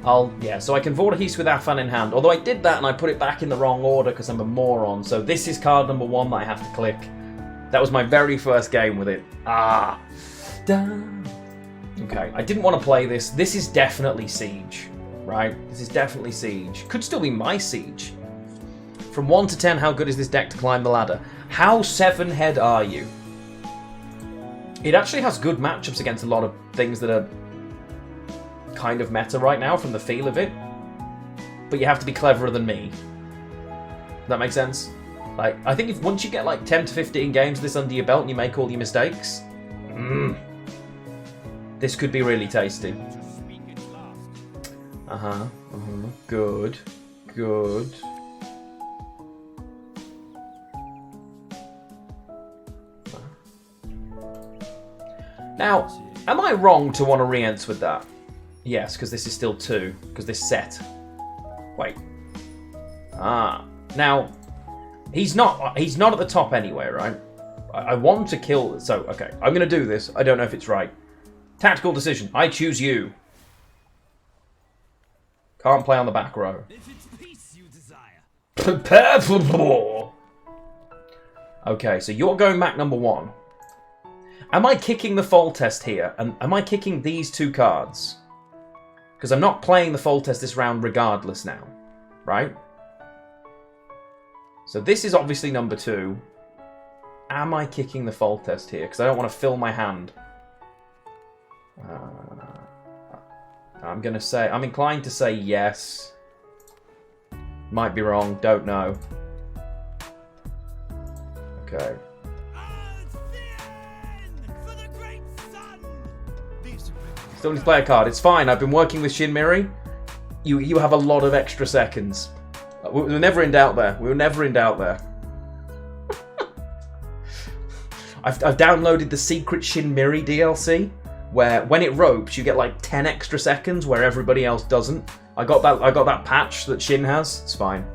Speaker 1: So I can Vorahis with Afan in hand. Although I did that and I put it back in the wrong order because I'm a moron. So this is card number 1 that I have to click. That was my very first game with it. Damn. Okay, I didn't want to play this. This is definitely Siege, right? This is definitely Siege. Could still be my Siege. From 1 to 10, how good is this deck to climb the ladder? How 7-head are you? It actually has good matchups against a lot of things that are kind of meta right now from the feel of it. But you have to be cleverer than me. Does that make sense? Like, I think if once you get like 10 to 15 games of this under your belt and you make all your mistakes, this could be really tasty. Good. Good. Now, am I wrong to want to Rience with that? Yes, because this is still 2, because this set. Wait. Now, he's not at the top anyway, right? I want to kill, so, okay, I'm going to do this. I don't know if it's right. Tactical decision. I choose you. Can't play on the back row. Prepare for war! Okay, so you're going back number 1. Am I kicking the Fold Test here? And am I kicking these 2 cards? Because I'm not playing the Fold Test this round regardless now. Right? So this is obviously number 2. Am I kicking the Fold Test here? Because I don't want to fill my hand. I'm inclined to say yes. Might be wrong, don't know. Okay. Still need to play a card. It's fine. I've been working with Shin Miri. You have a lot of extra seconds. We were never in doubt there. We were never in doubt there. I've downloaded the secret Shin Miri DLC, where when it ropes, you get like 10 extra seconds, where everybody else doesn't. I got that patch that Shin has. It's fine.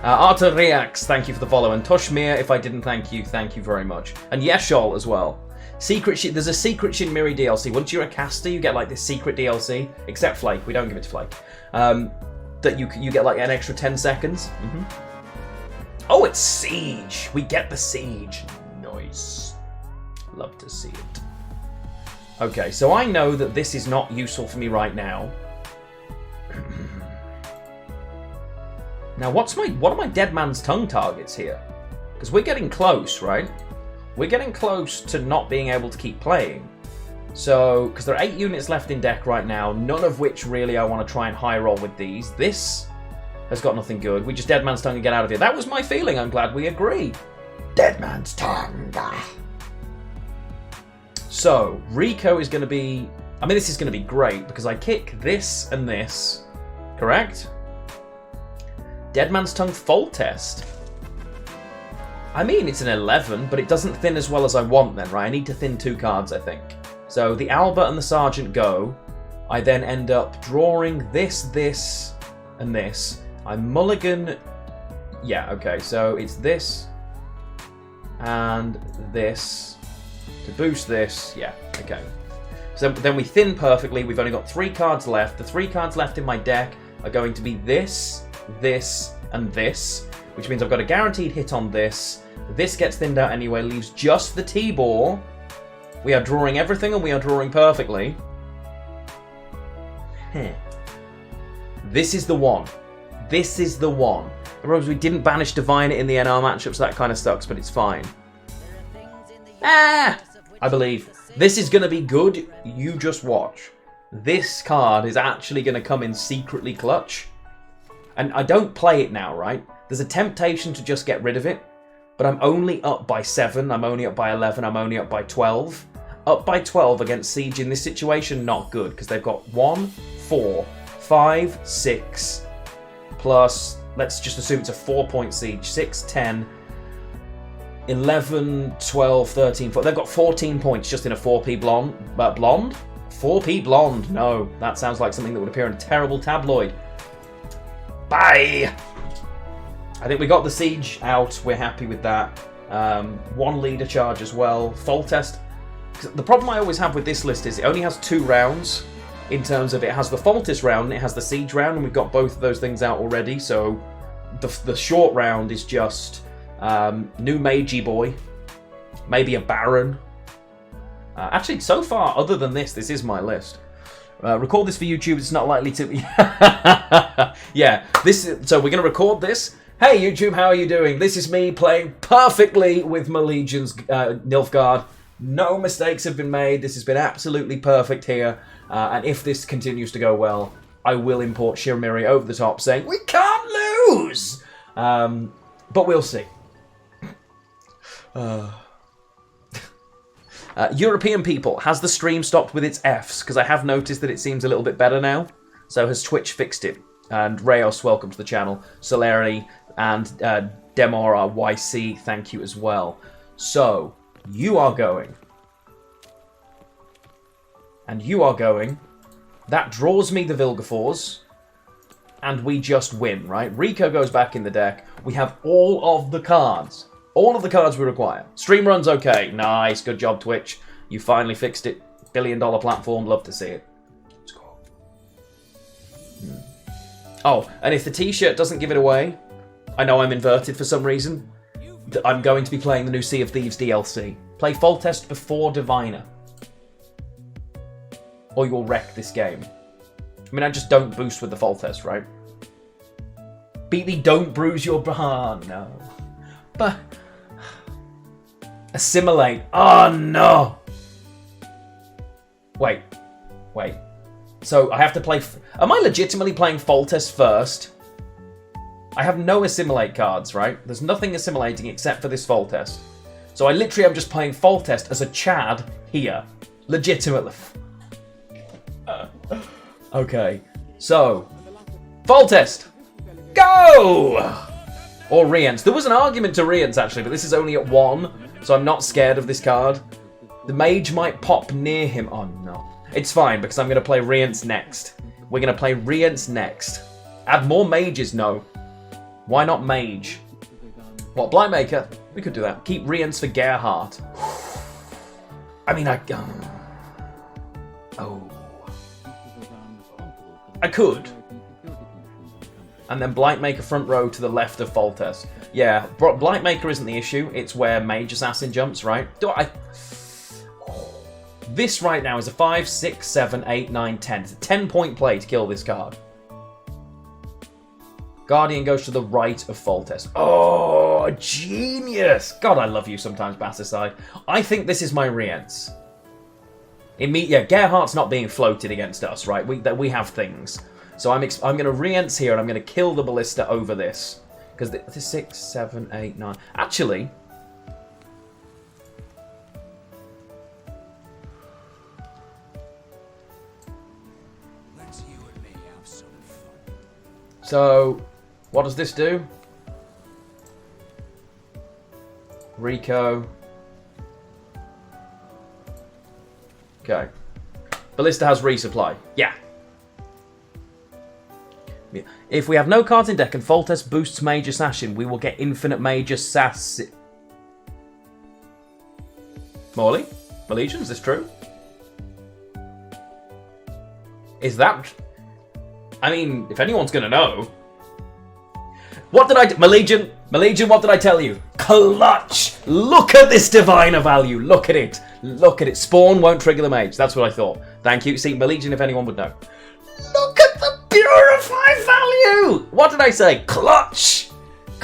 Speaker 1: Arthur Reax, thank you for the follow, and Toshmir, if I didn't thank you very much, and Yeshol as well. There's a secret Shin Miri DLC. Once you're a caster, you get like this secret DLC, except Flake. We don't give it to Flake. That you get like an extra 10 seconds. Oh, it's Siege. We get the Siege. Nice. Love to see it. Okay, so I know that this is not useful for me right now. Now, what are my Dead Man's Tongue targets here? Because we're getting close, right? We're getting close to not being able to keep playing. So, because there are 8 units left in deck right now, none of which really I want to try and high roll with these. This has got nothing good. We just Dead Man's Tongue and get out of here. That was my feeling. I'm glad we agree. Dead Man's Tongue. So, Rico is going to be... I mean, this is going to be great because I kick this and this. Correct? Dead Man's Tongue Fold Test. I mean, it's an 11, but it doesn't thin as well as I want then, right? I need to thin 2 cards, I think. So the Alba and the Sergeant go. I then end up drawing this, this, and this. I mulligan... Yeah, okay, so it's this and this to boost this. Yeah, okay. So then we thin perfectly. We've only got 3 cards left. The 3 cards left in my deck are going to be this, this, and this, which means I've got a guaranteed hit on this. This gets thinned out anyway, leaves just the T-ball. We are drawing everything and we are drawing perfectly. This is the one. This is the one. Remember, we didn't banish Divine in the NR matchup, so that kind of sucks, but it's fine. I believe. This is going to be good. You just watch. This card is actually going to come in secretly clutch. And I don't play it now, right? There's a temptation to just get rid of it. But I'm only up by 7. I'm only up by 11. I'm only up by 12. Up by 12 against Siege in this situation, not good. Because they've got 1, 4, 5, 6, plus, let's just assume it's a 4-point siege. 6, 10, 11, 12, 13, 14. They've got 14 points just in a 4p blonde. Blonde? 4p blonde. No, that sounds like something that would appear in a terrible tabloid. Bye! I think we got the siege out. We're happy with that. 1 leader charge as well. Fall test. The problem I always have with this list is it only has 2 rounds. In terms of it has the Faultist round and it has the siege round, and we've got both of those things out already. So the short round is just new Magey boy, maybe a Baron. Actually, so far, other than this is my list. Record this for YouTube. It's not likely to be. Yeah, so we're going to record this. Hey YouTube, how are you doing? This is me playing perfectly with Molegion's Nilfgaard. No mistakes have been made. This has been absolutely perfect here. And if this continues to go well, I will import Shirmiri over the top saying, we can't lose! But we'll see. European people, has the stream stopped with its Fs? Because I have noticed that it seems a little bit better now. So has Twitch fixed it? And Rayos, welcome to the channel. Soleri and Demora YC, thank you as well. So, you are going. And you are going. That draws me the Vilgeforce. And we just win, right? Rico goes back in the deck. We have all of the cards. All of the cards we require. Stream run's okay. Nice. Good job, Twitch. You finally fixed it. $1 billion platform. Love to see it. Let's go. Oh, and if the t-shirt doesn't give it away, I know I'm inverted for some reason. I'm going to be playing the new Sea of Thieves DLC. Play Foltest before Diviner. Or you'll wreck this game. I mean, I just don't boost with the Foltest, right? Beat the don't bruise your... Ah, no. But... Assimilate. Oh, no! Wait. So, I have to play... Am I legitimately playing Foltest first? I have no Assimilate cards, right? There's nothing assimilating except for this Foltest. So I literally am just playing Foltest as a Chad here. Legitimately. Okay. So, Foltest! Go! Or Rience. There was an argument to Rience, actually, but this is only at 1, so I'm not scared of this card. The mage might pop near him. Oh, no. It's fine, because I'm going to play Rience next. We're going to play Rience next. Add more mages? No. Why not mage? What, Blightmaker? We could do that. Keep Rience for Gerhardt. I mean, oh. I could. And then Blightmaker front row to the left of Foltest. Yeah, Blightmaker isn't the issue. It's where Mage Assassin jumps, right? This right now is a 5, 6, 7, 8, 9, 10. It's a 10-point play to kill this card. Guardian goes to the right of Foltest. Oh, genius! God, I love you sometimes, Bassicide. I think this is my Rience. Yeah, Gerhardt's not being floated against us, right? We have things. So I'm going to Rience here, and I'm going to kill the Ballista over this. Because this is 6, 7, 8, 9... Actually...
Speaker 2: Let's you and me have some fun.
Speaker 1: So, what does this do? Rico. Okay. Ballista has resupply. Yeah. If we have no cards in deck and Foltest boosts Mage Assassin, we will get infinite Mage Assassin. Morley? Molegion, is this true? Is that... I mean, if anyone's gonna know... What did I do? Molegion, what did I tell you? Clutch! Look at this Diviner value. Look at it. Look at it. Spawn won't trigger the Mage. That's what I thought. Thank you. See, Molegion, if anyone would know. Look at the Purify value! What did I say? Clutch!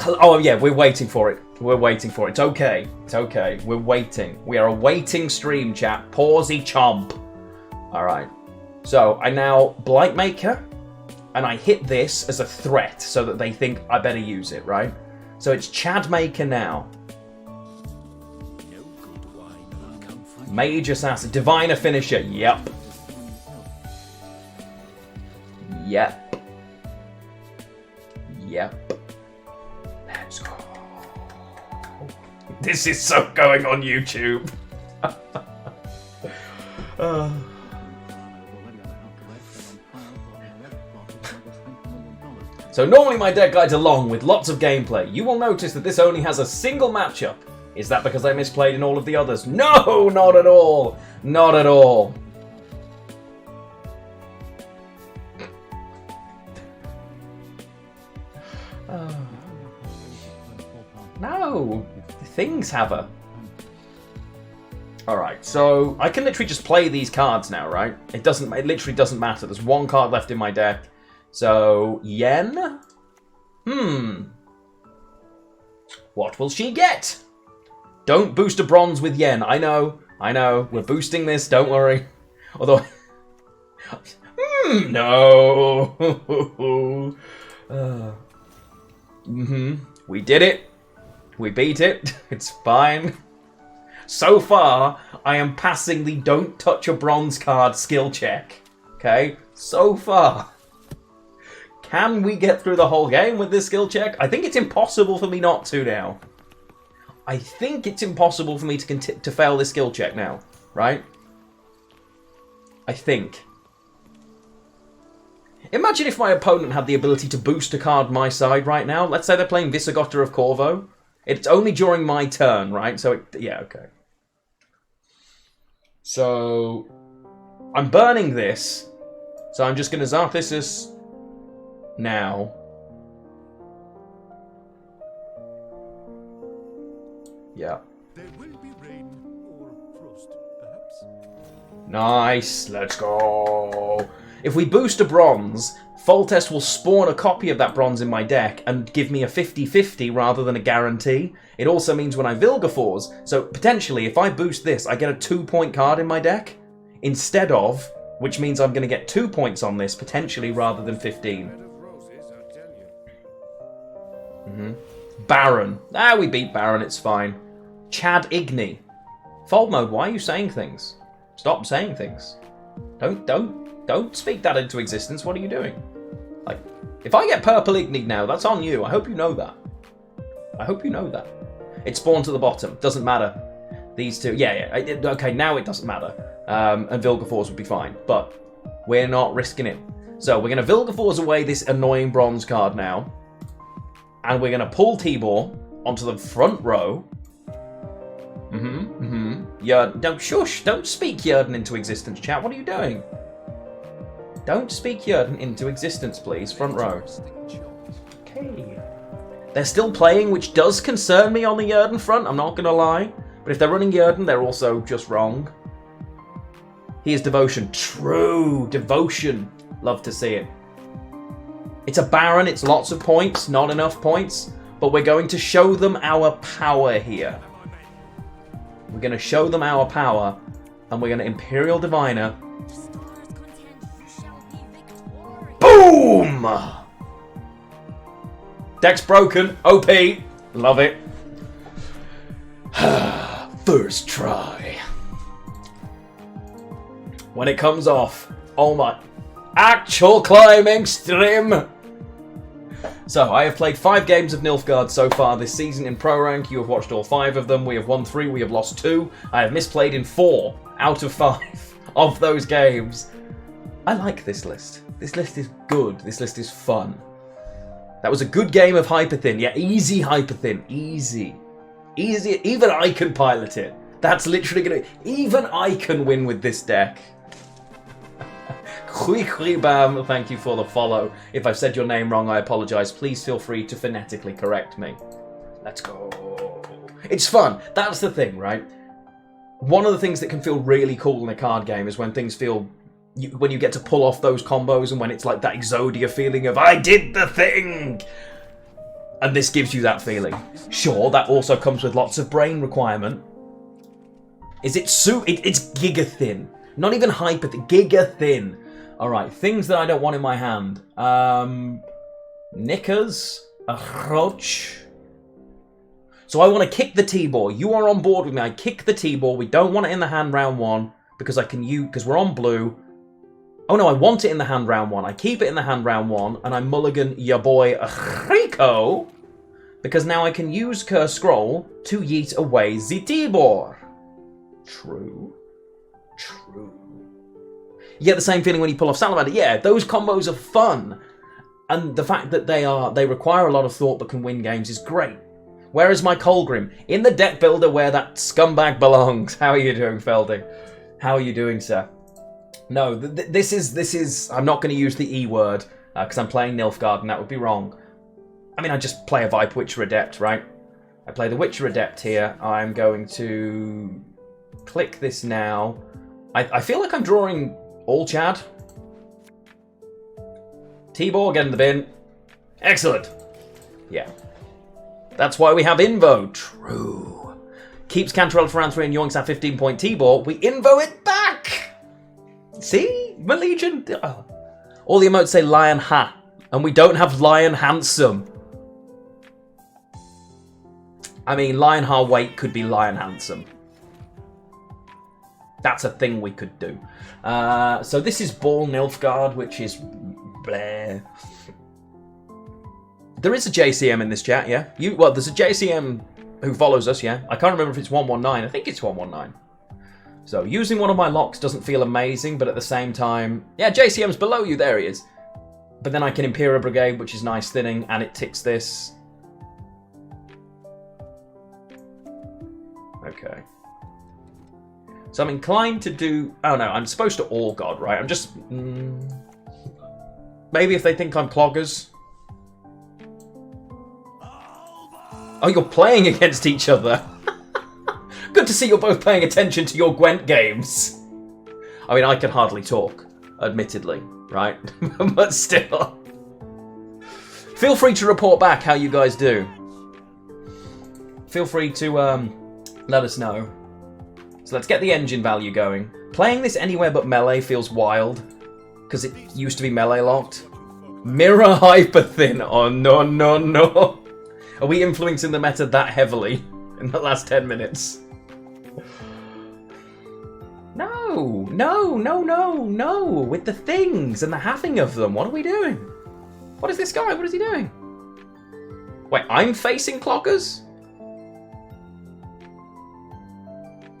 Speaker 1: Oh, yeah, we're waiting for it. We're waiting for it. It's okay. It's okay. We're waiting. We are awaiting stream, chat. Pawsy chomp. Alright. So, I now Blightmaker, and I hit this as a threat so that they think I better use it, right? So it's Chadmaker now. Mage Assassin. Diviner Finisher. Yep. Yep. Let's go. This is so going on YouTube. So normally my deck guides are long with lots of gameplay. You will notice that this only has a single matchup. Is that because I misplayed in all of the others? No, not at all. Not at all. No, things have a... Alright, so I can literally just play these cards now, right? It literally doesn't matter. There's one card left in my deck. So, Yen? What will she get? Don't boost a bronze with Yen. I know. We're boosting this, don't worry. Although... no. We did it. We beat it. It's fine. So far, I am passing the don't touch a bronze card skill check. Okay? So far. Can we get through the whole game with this skill check? I think it's impossible for me not to now. I think it's impossible for me to fail this skill check now. Right? I think. Imagine if my opponent had the ability to boost a card my side right now. Let's say they're playing Visigotta of Corvo. It's only during my turn, right? So, yeah, okay. So, I'm burning this. So I'm just going to Zarthissus now. Yeah.
Speaker 2: There will be rain or frost, perhaps.
Speaker 1: Nice. Let's go. If we boost a bronze, Foltest will spawn a copy of that bronze in my deck and give me a 50-50 rather than a guarantee. It also means when I Vilgeforce, so potentially if I boost this, I get a 2-point card in my deck instead of, which means I'm going to get 2 points on this potentially rather than 15. Baron. We beat Baron, it's fine. Chad Igni. Fold mode, why are you saying things? Stop saying things. Don't speak that into existence. What are you doing? Like, if I get purple Igni now, that's on you. I hope you know that. I hope you know that. It spawned to the bottom. Doesn't matter. These two. Yeah. Okay, now it doesn't matter. And Vilgeforce would be fine. But we're not risking it. So we're going to Vilgeforce away this annoying bronze card now. And we're going to pull Tibor onto the front row. Don't shush. Don't speak Yerden into existence, chat. What are you doing? Don't speak Yerden into existence, please. Front row. Okay. They're still playing, which does concern me on the Yerden front, I'm not going to lie. But if they're running Yerden, they're also just wrong. He is devotion. True. Devotion. Love to see it. It's a Baron, it's lots of points, not enough points. But we're going to show them our power here. We're going to show them our power. And we're going to Imperial Diviner. Boom! Deck's broken. OP. Love it. First try. When it comes off. Oh my. Actual climbing stream. So, I have played 5 games of Nilfgaard so far this season in Pro Rank. You have watched all 5 of them. We have won 3, we have lost 2. I have misplayed in 4 out of 5 of those games. I like this list. This list is good. This list is fun. That was a good game of Hyperthin. Yeah, easy Hyperthin. Easy. Easy. Even I can pilot it. That's literally gonna... Even I can win with this deck. Bam, thank you for the follow. If I've said your name wrong, I apologise. Please feel free to phonetically correct me. Let's go. It's fun. That's the thing, right? One of the things that can feel really cool in a card game is when things feel... when you get to pull off those combos and when it's like that Exodia feeling of, I did the thing! And this gives you that feeling. Sure, that also comes with lots of brain requirement. Is it it's giga-thin. Not even Hyperthin, giga-thin. Alright, things that I don't want in my hand. Knickers, a Roach. So I want to kick the T-ball. You are on board with me. I kick the T-ball. We don't want it in the hand round 1 because I can use, because we're on blue. Oh no, I want it in the hand round 1. I keep it in the hand round 1, and I mulligan your boy Rico, because now I can use Curse Scroll to yeet away the Tibor. True. True. You get the same feeling when you pull off Salamander. Yeah, those combos are fun. And the fact that they require a lot of thought but can win games is great. Where is my Colgrim? In the deck builder where that scumbag belongs. How are you doing, Feldy? How are you doing, sir? No, this is... I'm not going to use the E word, because I'm playing Nilfgaard, and that would be wrong. I mean, I just play a Viper Witcher Adept, right? I play the Witcher Adept here. I'm going to click this now. I feel like I'm drawing all Chad. Tibor, get in the bin. Excellent. Yeah. That's why we have Invo. True. Keeps Cantarella for round 3 and yoinks our 15-point Tibor. We Invo it back! See? Molegion. Oh. All the emotes say Lion Ha. And we don't have Lion Handsome. I mean, Lion Ha Weight could be Lion Handsome. That's a thing we could do. So this is Ball Nilfgaard, which is... bleh. There is a JCM in this chat, yeah? Well, there's a JCM who follows us, yeah? I can't remember if it's 119. I think it's 119. So, using one of my locks doesn't feel amazing, but at the same time... Yeah, JCM's below you. There he is. But then I can Imperial Brigade, which is nice thinning, and it ticks this. Okay. So I'm inclined to do... Oh, no, I'm supposed to All God, right? I'm just... Maybe if they think I'm cloggers. Oh, you're playing against each other. Good to see you're both paying attention to your Gwent games. I mean, I can hardly talk, admittedly, right? But still. Feel free to report back how you guys do. Feel free to let us know. So let's get the engine value going. Playing this anywhere but melee feels wild, because it used to be melee locked. Mirror Hyperthin. Oh, no, no, no. Are we influencing the meta that heavily in the last 10 minutes? No, no, no, no, no. With the things and the having of them. What are we doing? What is this guy? What is he doing? Wait, I'm facing cloggers?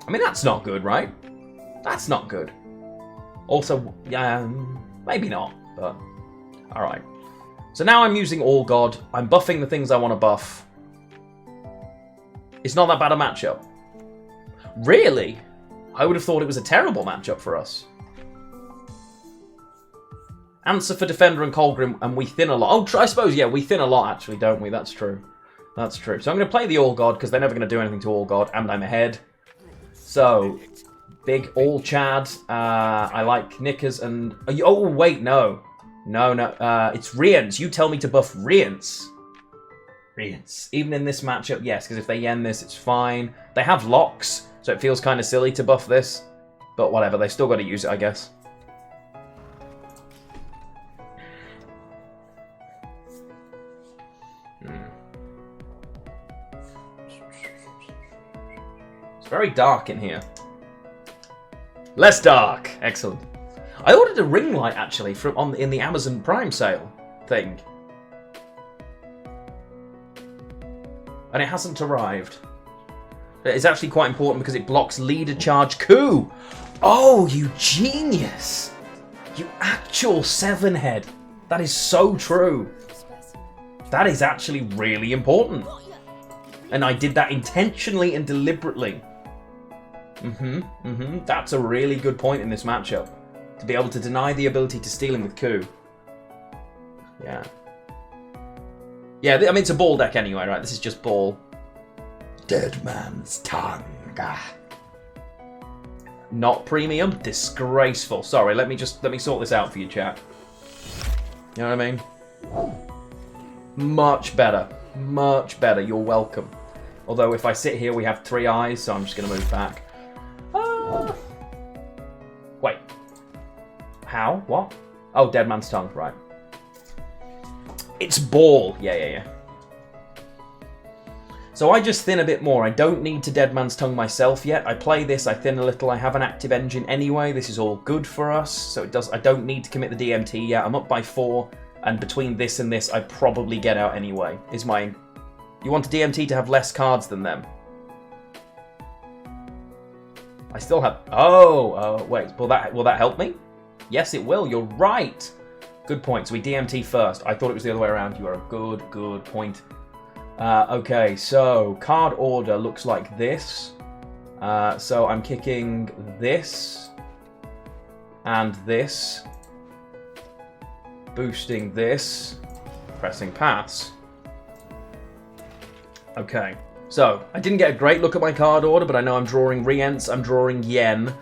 Speaker 1: I mean, that's not good, right? That's not good. Also, maybe not, but alright. So now I'm using All God. I'm buffing the things I want to buff. It's not that bad a matchup. Really? I would have thought it was a terrible matchup for us. Answer for Defender and Colgrim, and we thin a lot. Oh, I suppose, yeah, we thin a lot, actually, don't we? That's true. That's true. So I'm going to play the All God, because they're never going to do anything to All God, and I'm ahead. So, big All Chad. I like Knickers and... Oh, wait, no. No, no. It's Rience. You tell me to buff Rience. Rience. Even in this matchup, yes, because if they yen this, it's fine. They have locks, so it feels kind of silly to buff this. But whatever, they still got to use it, I guess. It's very dark in here. Less dark. Excellent. I ordered a ring light actually in the Amazon Prime sale thing, and it hasn't arrived. It's actually quite important because it blocks leader charge coup. Oh, you genius! You actual 7-head. That is so true. That is actually really important, and I did that intentionally and deliberately. That's a really good point in this matchup. To be able to deny the ability to steal him with coup. Yeah. Yeah, I mean, it's a ball deck anyway, right? This is just ball. Dead man's tongue. Not premium? Disgraceful. Sorry, let me sort this out for you, chat. You know what I mean? Much better. Much better. You're welcome. Although if I sit here, we have 3 eyes, so I'm just going to move back. Wait. How? What? Oh, Dead Man's Tongue, right. It's ball. Yeah. So I just thin a bit more. I don't need to Dead Man's Tongue myself yet. I play this, I thin a little. I have an active engine anyway. This is all good for us. So it does. I don't need to commit the DMT yet. I'm up by 4. And between this and this, I probably get out anyway. Is my... You want a DMT to have less cards than them? I still have... Oh, wait. Will that help me? Yes, it will. You're right. Good point. So we DMT first. I thought it was the other way around. You are a good point. Okay, so card order looks like this. So I'm kicking this and this, boosting this, pressing pass. Okay, so I didn't get a great look at my card order, but I know I'm drawing Rience, I'm drawing Yen.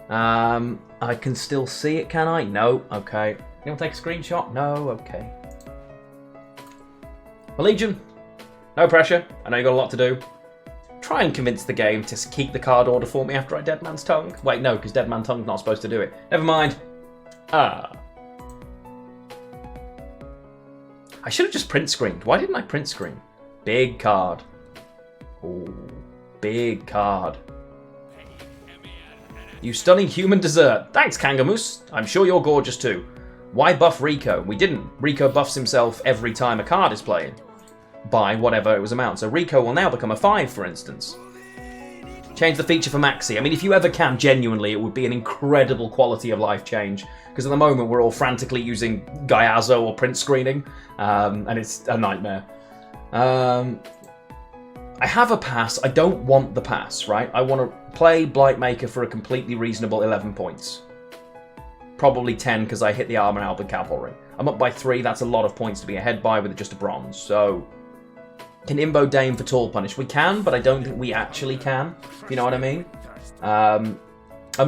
Speaker 1: I can still see it, can I? No, okay. Anyone take a screenshot? No, okay. Molegion. No pressure. I know you got a lot to do. Try and convince the game to keep the card order for me after I Dead Man's Tongue. Wait, no, because Dead Man's Tongue's not supposed to do it. Never mind. I should have just print screened. Why didn't I print screen? Big card. Ooh, big card. You stunning human dessert. Thanks, Kangamoose. I'm sure you're gorgeous too. Why buff Rico? We didn't. Rico buffs himself every time a card is playing. By whatever it was amount. So Rico will now become a 5, for instance. Change the feature for Maxi. I mean, if you ever can, genuinely, it would be an incredible quality of life change. Because at the moment, we're all frantically using Gaiazo or print screening. And it's a nightmare. I have a pass. I don't want the pass, right? I want to play Blightmaker for a completely reasonable 11 points. Probably 10 because I hit the armor out with cavalry. I'm up by 3. That's a lot of points to be ahead by with just a bronze. So... Can Imbo Dame for Tall Punish? We can, but I don't think we actually can, if you know what I mean. I'm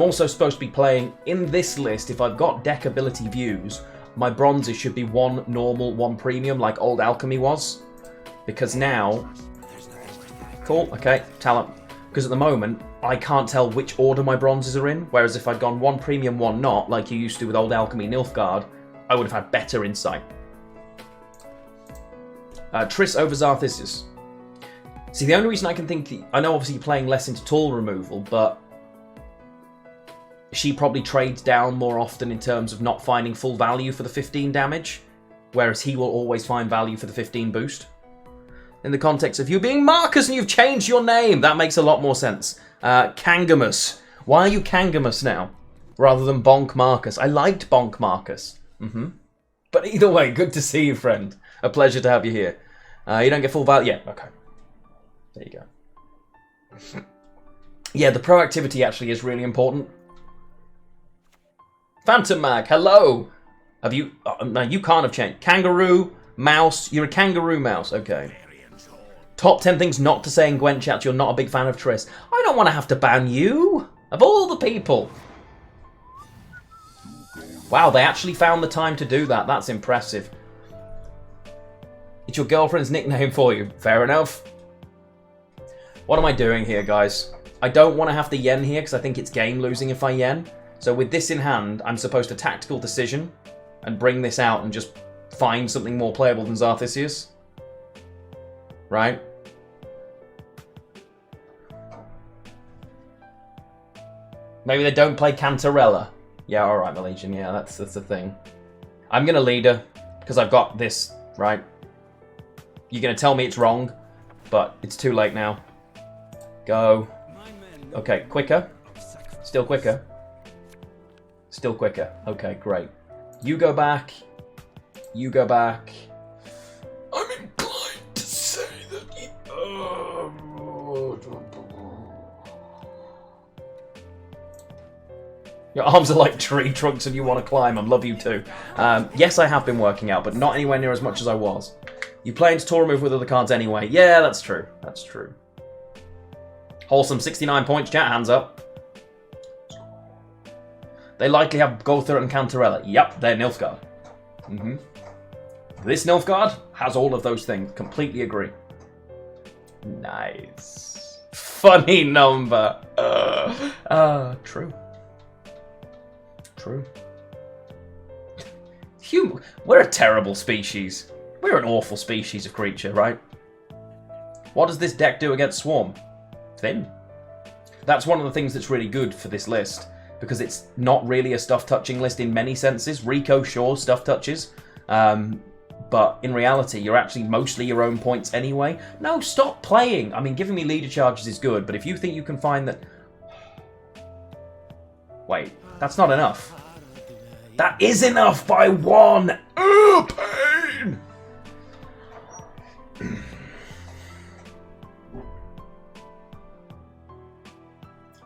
Speaker 1: also supposed to be playing, in this list, if I've got deck ability views, my bronzes should be 1 normal, 1 premium, like Old Alchemy was. Because now... Cool, okay, talent. Because at the moment, I can't tell which order my bronzes are in, whereas if I'd gone 1 premium, 1 not, like you used to with Old Alchemy Nilfgaard, I would have had better insight. Triss over Zarthisius. See, the only reason I can think... I know obviously you're playing less into tool removal, but... She probably trades down more often in terms of not finding full value for the 15 damage, whereas he will always find value for the 15 boost. In the context of you being Marcus and you've changed your name, that makes a lot more sense. Kangamus. Why are you Kangamus now? Rather than Bonk Marcus. I liked Bonk Marcus. But either way, good to see you, friend. A pleasure to have you here. You don't get full value? Yeah, okay. There you go. Yeah, the proactivity actually is really important. Phantom Mag, hello! Have you... no, you can't have changed. Kangaroo, mouse. You're a kangaroo mouse. Okay. Top 10 things not to say in Gwent chat. You're not a big fan of Triss. I don't want to have to ban you. Of all the people. Wow, they actually found the time to do that. That's impressive. It's your girlfriend's nickname for you. Fair enough. What am I doing here, guys? I don't want to have to yen here because I think it's game losing if I yen. So with this in hand, I'm supposed to tactical decision and bring this out and just find something more playable than Zarthisius. Right? Maybe they don't play Cantarella. Yeah, alright, Molegion. Yeah, that's the thing. I'm going to leader because I've got this, right? You're going to tell me it's wrong, but it's too late now. Go. Okay, quicker. Still quicker. Still quicker. Okay, great. You go back. You go back. I'm inclined to say that... Your arms are like tree trunks and you want to climb. I love you too. Yes, I have been working out, but not anywhere near as much as I was. You play into tool remove with other cards anyway. Yeah, that's true. That's true. Wholesome, 69 points. Chat, hands up. They likely have Gotha and Cantarella. Yep, they're Nilfgaard. This Nilfgaard has all of those things. Completely agree. Nice. Funny number. True. True. We're a terrible species. We're an awful species of creature, right? What does this deck do against Swarm? Thin. That's one of the things that's really good for this list, because it's not really a stuff-touching list in many senses. Rico, sure, stuff touches. But in reality, you're actually mostly your own points anyway. No, stop playing! I mean, giving me leader charges is good, but if you think you can find that... Wait, that's not enough. That is enough by 1! Ugh, pain!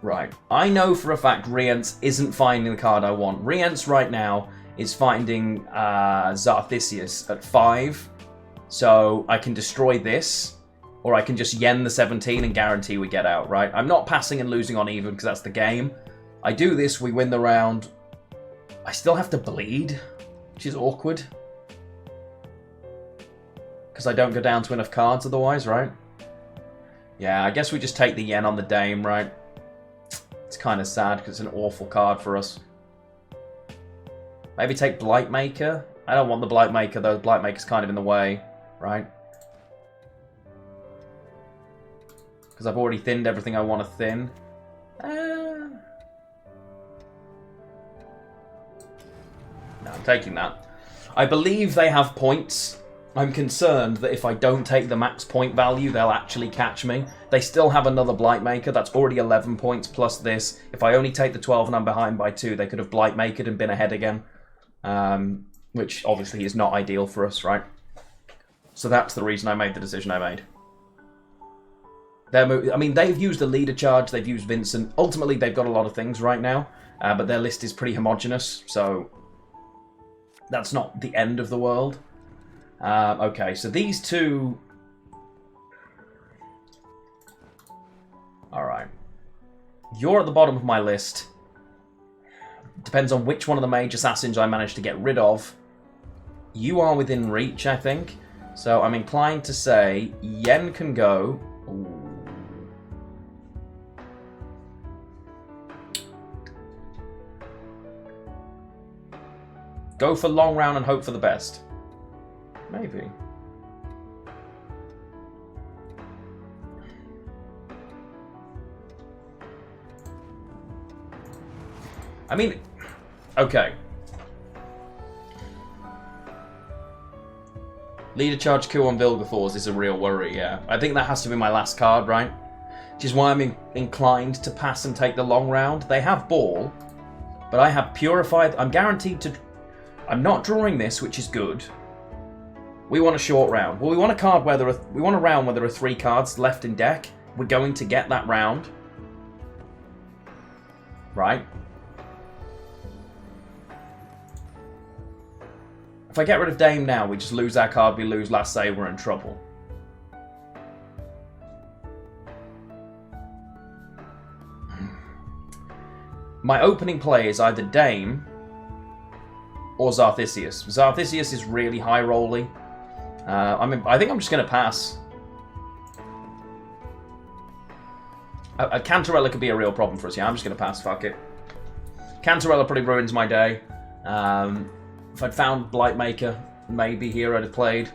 Speaker 1: Right, I know for a fact Rience isn't finding the card I want. Rience right now is finding Zarthisius at 5, so I can destroy this, or I can just yen the 17 and guarantee we get out, right? I'm not passing and losing on even, because that's the game. I do this, we win the round. I still have to bleed, which is awkward. Because I don't go down to enough cards otherwise, right? Yeah, I guess we just take the yen on the Dame, right? It's kind of sad because it's an awful card for us. Maybe take Blightmaker. I don't want the Blightmaker though. Blightmaker's kind of in the way, right? Because I've already thinned everything I want to thin. No, I'm taking that. I believe they have points. I'm concerned that if I don't take the max point value, they'll actually catch me. They still have another Blightmaker. That's already 11 points plus this. If I only take the 12 and I'm behind by 2, they could have Blightmakered and been ahead again. Which obviously is not ideal for us, right? So that's the reason I made the decision I made. I mean, they've used the leader charge, they've used Vincent. Ultimately, they've got a lot of things right now, but their list is pretty homogenous, so that's not the end of the world. Okay, so these two... Alright. You're at the bottom of my list. Depends on which one of the mage assassins I manage to get rid of. You are within reach, I think. So I'm inclined to say Yen can go... Ooh. Go for long round and hope for the best. Maybe. I mean, okay. Leader charge coup on Vilgathors is a real worry, yeah. I think that has to be my last card, right? Which is why I'm inclined to pass and take the long round. They have ball, but I have purified. I'm guaranteed to... I'm not drawing this, which is good. We want a short round. Well, we want a card where there are... We want a round where there are 3 cards left in deck. We're going to get that round. Right? If I get rid of Dame now, we just lose our card, we lose last save, we're in trouble. My opening play is either Dame or Zarthisius. Zarthisius is really high rolly. I think I'm just going to pass. A Cantarella could be a real problem for us. Yeah, I'm just going to pass. Fuck it. Cantarella probably ruins my day. If I'd found Blightmaker, maybe here I'd have played.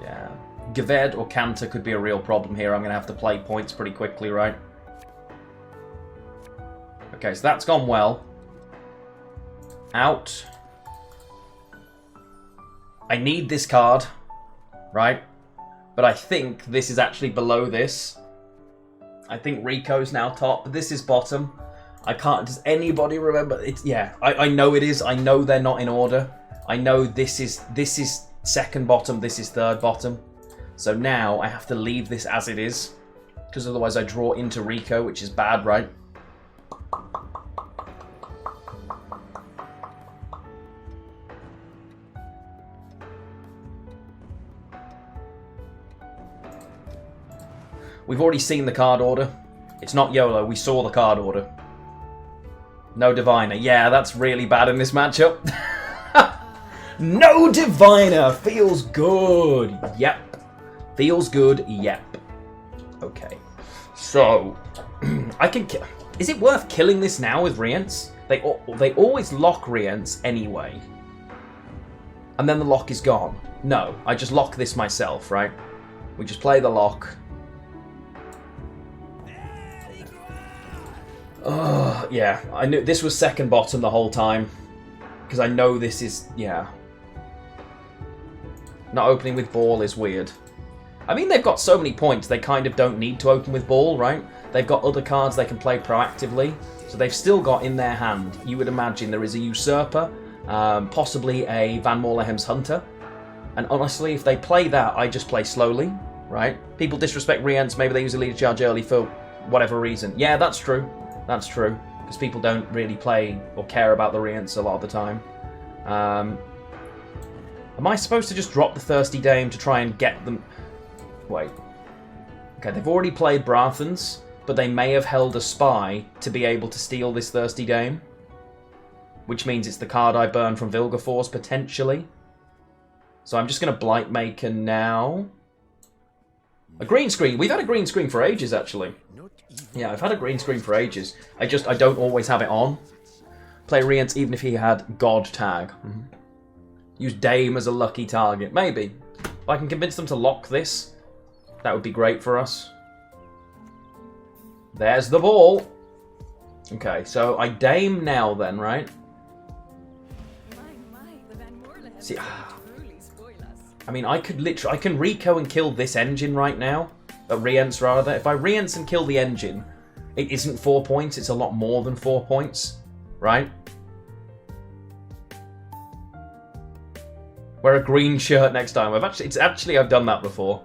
Speaker 1: Yeah. Gaved or Cantor could be a real problem here. I'm going to have to play points pretty quickly, right? Okay, so that's gone well. Out. I need this card, right? But I think this is actually below this. I think Rico's now top, but this is bottom. I can't... Does anybody remember? It's, yeah, I know it is. I know they're not in order. I know this is second bottom, this is third bottom. So now I have to leave this as it is. Because otherwise I draw into Rico, which is bad, right? We've already seen the card order. It's not YOLO, we saw the card order. No Diviner. Yeah, that's really bad in this matchup. No Diviner! Feels good. Yep. Feels good, yep. Okay. So, I can... Is it worth killing this now with Rience? They always lock Rience anyway. And then the lock is gone. No, I just lock this myself, right? We just play the lock. Yeah, I knew this was second bottom the whole time. Because I know this is, yeah. Not opening with ball is weird. I mean, they've got so many points, they kind of don't need to open with ball, right? They've got other cards they can play proactively. So they've still got in their hand, you would imagine, there is a Usurper, possibly a Van Morleheim's Hunter. And honestly, if they play that, I just play slowly, right? People disrespect Rience, maybe they use a leader charge early for whatever reason. Yeah, that's true. That's true. Because people don't really play or care about the Rience a lot of the time. Am I supposed to just drop the Thirsty Dame to try and get them... Wait. Okay, they've already played Brathens, but they may have held a Spy to be able to steal this Thirsty Dame. Which means it's the card I burn from Vilgeforce, potentially. So I'm just going to Blightmaker now. A green screen. We've had a green screen for ages, actually. Yeah, I've had a green screen for ages. I don't always have it on. Play Rience even if he had God tag. Use Dame as a lucky target. Maybe. If I can convince them to lock this, that would be great for us. There's the ball. Okay, so I Dame now then, right? See, I mean, I could literally... I can Rico and kill this engine right now. Rience, rather. If I Rience and kill the engine, it isn't 4 points. It's a lot more than 4 points. Right? Wear a green shirt next time. I've done that before.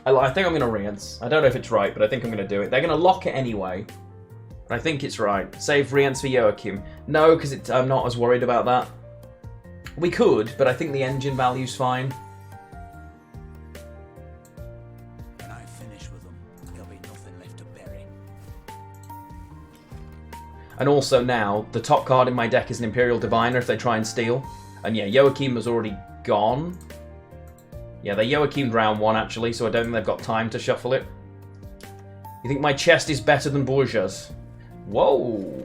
Speaker 1: I think I'm going to Rience. I don't know if it's right, but I think I'm going to do it. They're going to lock it anyway. I think it's right. Save Rience for Joachim. No, because I'm not as worried about that. We could, but I think the engine value's fine.
Speaker 2: When I finish with them, there'll be nothing left to bury.
Speaker 1: And also now, the top card in my deck is an Imperial Diviner if they try and steal. And yeah, Joachim was already gone. Yeah, they Joachim'd round 1 actually, so I don't think they've got time to shuffle it. You think my chest is better than Borgia's? Whoa.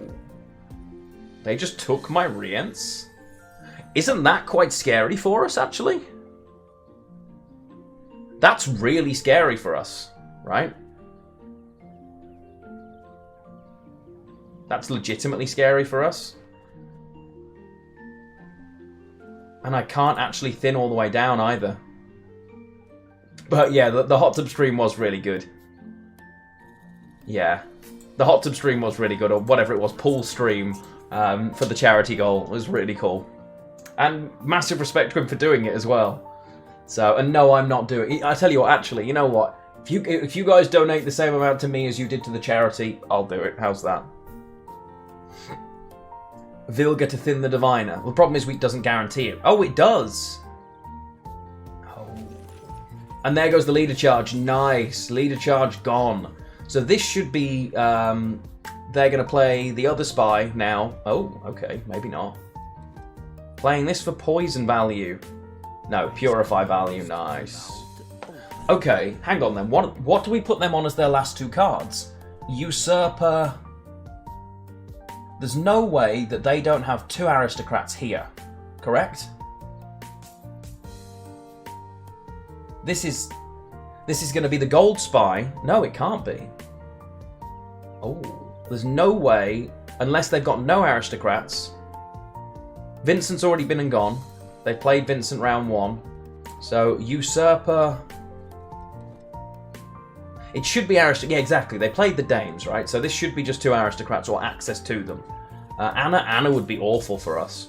Speaker 1: They just took my Rience? Isn't that quite scary for us, actually? That's really scary for us, right? That's legitimately scary for us. And I can't actually thin all the way down either. But yeah, the hot tub stream was really good. Yeah. The hot tub stream was really good, or whatever it was, pool stream for the charity goal was really cool. And massive respect to him for doing it as well. So, and no, I'm not doing it. I tell you what, actually, you know what? If you guys donate the same amount to me as you did to the charity, I'll do it. How's that? Vilga to thin the Diviner. Well, the problem is it doesn't guarantee it. Oh, it does! Oh. And there goes the leader charge. Nice. Leader charge gone. So this should be... they're going to play the other Spy now. Oh, okay. Maybe not. Playing this for poison value. No, purify value. Nice. Okay, hang on then. What do we put them on as their last 2 cards? Usurper. There's no way that they don't have 2 aristocrats here. Correct? This is going to be the gold Spy. No, it can't be. Oh, there's no way, unless they've got no aristocrats. Vincent's already been and gone. They played Vincent round 1. So, Usurper... It should be aristocrats. Yeah, exactly. They played the Dames, right? So this should be just 2 aristocrats or access to them. Anna would be awful for us.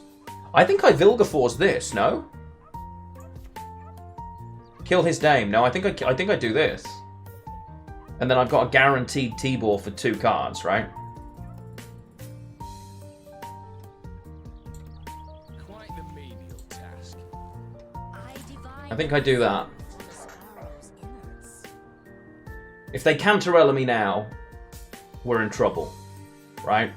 Speaker 1: I think I Vilgeforce this, no? Kill his Dame. No, I think I do this. And then I've got a guaranteed T-ball for 2 cards, right? I think I do that. If they Cantarella me now, we're in trouble, right?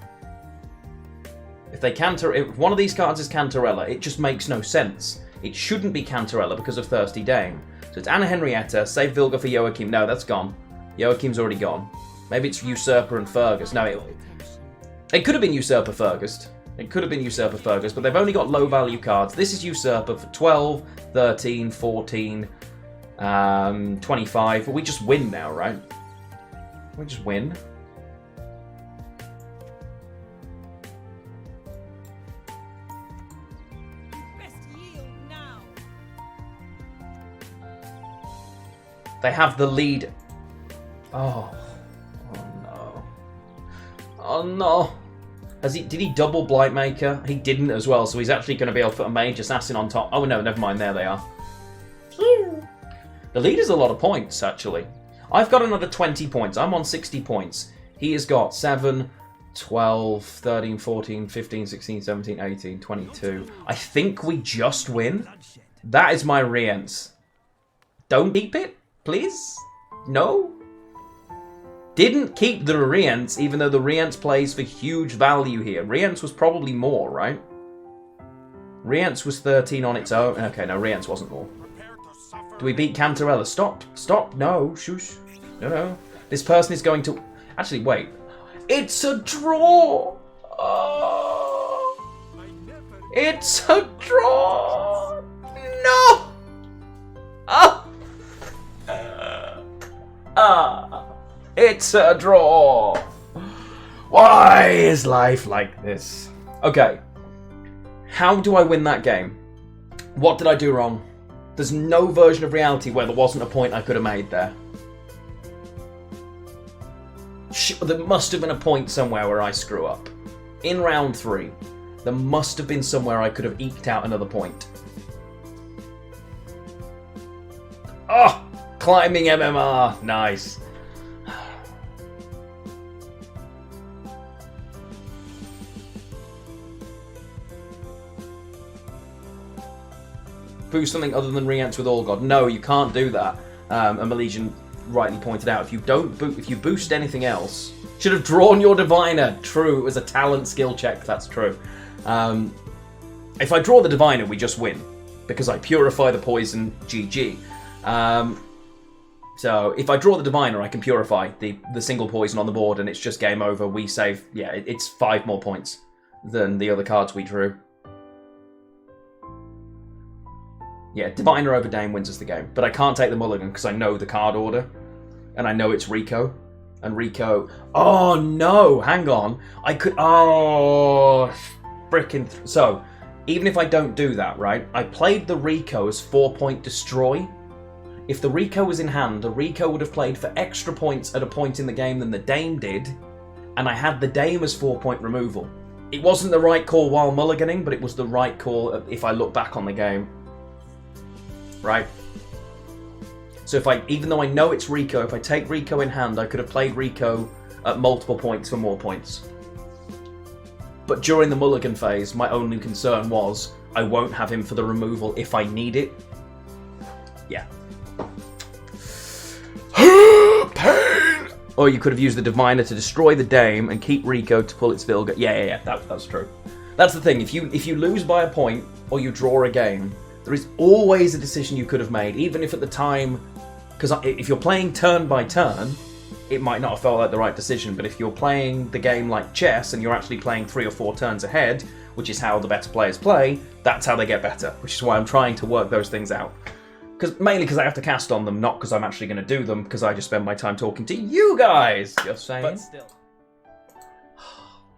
Speaker 1: If one of these cards is Cantarella, it just makes no sense. It shouldn't be Cantarella because of Thirsty Dame. So it's Anna Henrietta, save Vilga for Joachim. No, that's gone. Joachim's already gone. Maybe it's Usurper and Fergus. No, It could have been Usurper Fergus. It could have been Usurper Fergus, but they've only got low-value cards. This is Usurper for 12, 13, 14, 25. But we just win now, right? We just win.
Speaker 3: Best yield now.
Speaker 1: They have the lead. Oh no. Oh no. Did he double Blightmaker? He didn't as well, so he's actually going to be able to put a Mage Assassin on top. Oh no, never mind, there they are. The lead is a lot of points, actually. I've got another 20 points. I'm on 60 points. He has got 7, 12, 13, 14, 15, 16, 17, 18, 22. I think we just win. That is my Rience. Don't keep it, please? No? Didn't keep the Rience, even though the Rience plays for huge value here. Rience was probably more, right? Rience was 13 on its own. Okay, no, Rience wasn't more. Do we beat Cantarella? Stop. Stop. No. Shush. No. This person is going to... Actually, wait. It's a draw! Oh. It's a draw! No! It's a draw! Why is life like this? Okay. How do I win that game? What did I do wrong? There's no version of reality where there wasn't a point I could have made there. There must have been a point somewhere where I screw up. In round 3, there must have been somewhere I could have eked out another point. Oh! Climbing MMR! Nice. Boost something other than Rience with All God. No, you can't do that. And Molegion rightly pointed out, if you boost anything else, should have drawn your Diviner. True, it was a talent skill check. That's true. If I draw the Diviner, we just win because I purify the poison. GG. So if I draw the Diviner, I can purify the single poison on the board, and it's just game over. We save. Yeah, it's 5 more points than the other cards we drew. Yeah, Diviner over Dame wins us the game. But I can't take the Mulligan because I know the card order. And I know it's Rico. And Rico... Oh, no! Hang on. I could... Oh... Frickin'... So, even if I don't do that, right? I played the Rico as 4-point destroy. If the Rico was in hand, the Rico would have played for extra points at a point in the game than the Dame did. And I had the Dame as 4-point removal. It wasn't the right call while mulliganing, but it was the right call if I look back on the game. Right? So even though I know it's Rico, if I take Rico in hand, I could have played Rico at multiple points for more points. But during the mulligan phase, my only concern was I won't have him for the removal if I need it. Yeah. Pain! Or you could have used the Diviner to destroy the Dame and keep Rico to pull its Vilga. Yeah, that's true. That's the thing, if you lose by a point or you draw a game, there is always a decision you could have made, even if at the time... Because if you're playing turn by turn, it might not have felt like the right decision, but if you're playing the game like chess and you're actually playing 3 or 4 turns ahead, which is how the better players play, that's how they get better, which is why I'm trying to work those things out. Mainly because I have to cast on them, not because I'm actually going to do them, because I just spend my time talking to you guys! Just saying. But still.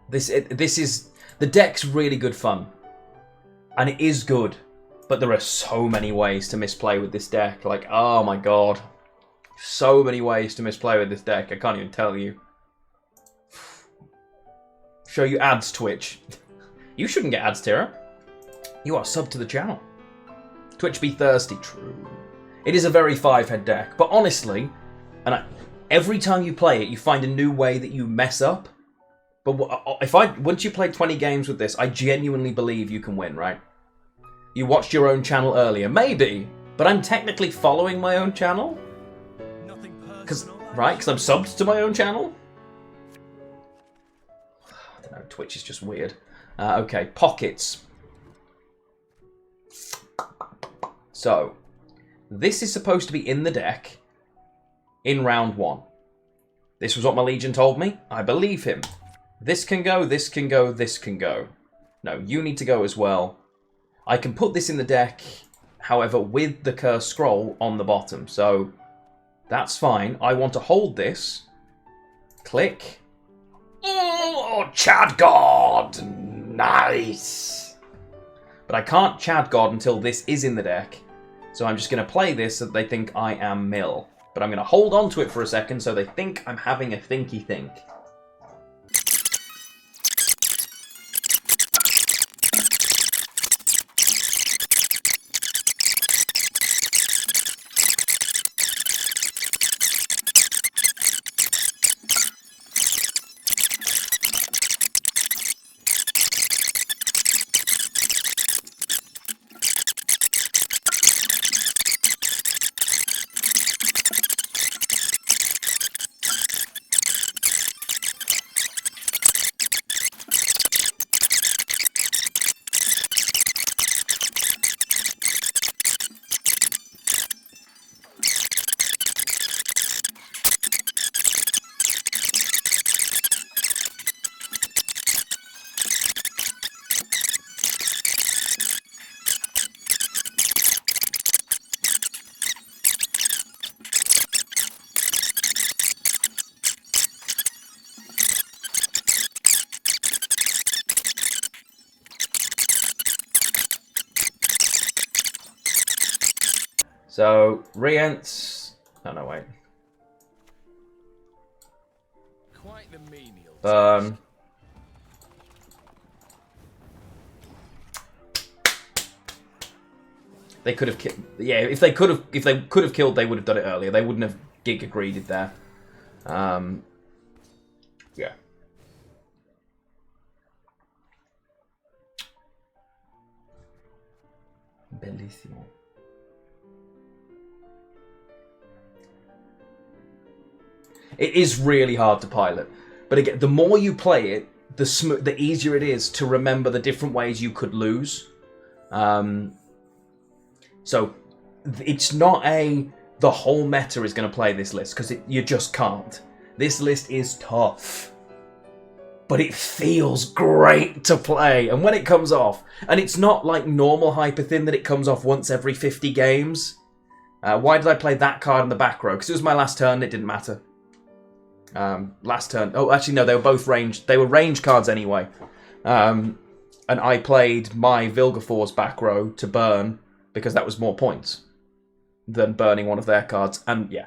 Speaker 1: This is... The deck's really good fun. And it is good. But there are so many ways to misplay with this deck. Like, oh my god. So many ways to misplay with this deck. I can't even tell you. Show you ads, Twitch. You shouldn't get ads, Tira. You are sub to the channel. Twitch be thirsty. True. It is a very 5-head deck. But honestly, every time you play it, you find a new way that you mess up. But once you play 20 games with this, I genuinely believe you can win, right? You watched your own channel earlier. Maybe. But I'm technically following my own channel. Because I'm subbed to my own channel? I don't know. Twitch is just weird. Okay. Pockets. So. This is supposed to be in the deck. In round 1. This was what Molegion told me. I believe him. This can go, this can go, this can go. No, you need to go as well. I can put this in the deck, however, with the Cursed Scroll on the bottom. So, that's fine. I want to hold this. Click. Oh, Chad God! Nice! But I can't Chad God until this is in the deck. So I'm just going to play this so that they think I am Mill. But I'm going to hold on to it for a second so they think I'm having a thinky think. So, Rience... Oh, no, wait.
Speaker 5: Quite the menial.
Speaker 1: Burn. They could have killed... Yeah, if they could have killed, they would have done it earlier. They wouldn't have Giga Greeded there. Yeah. Bellissimo. It is really hard to pilot, but again, the more you play it, the easier it is to remember the different ways you could lose. So it's not the whole meta is going to play this list, because you just can't. This list is tough, but it feels great to play, and when it comes off, and it's not like normal Hyperthin that it comes off once every 50 games. Why did I play that card in the back row? Because it was my last turn, it didn't matter. Last turn. Oh, actually, no, they were both range. They were range cards anyway. And I played my Vilgeforce back row to burn because that was more points than burning one of their cards. And yeah,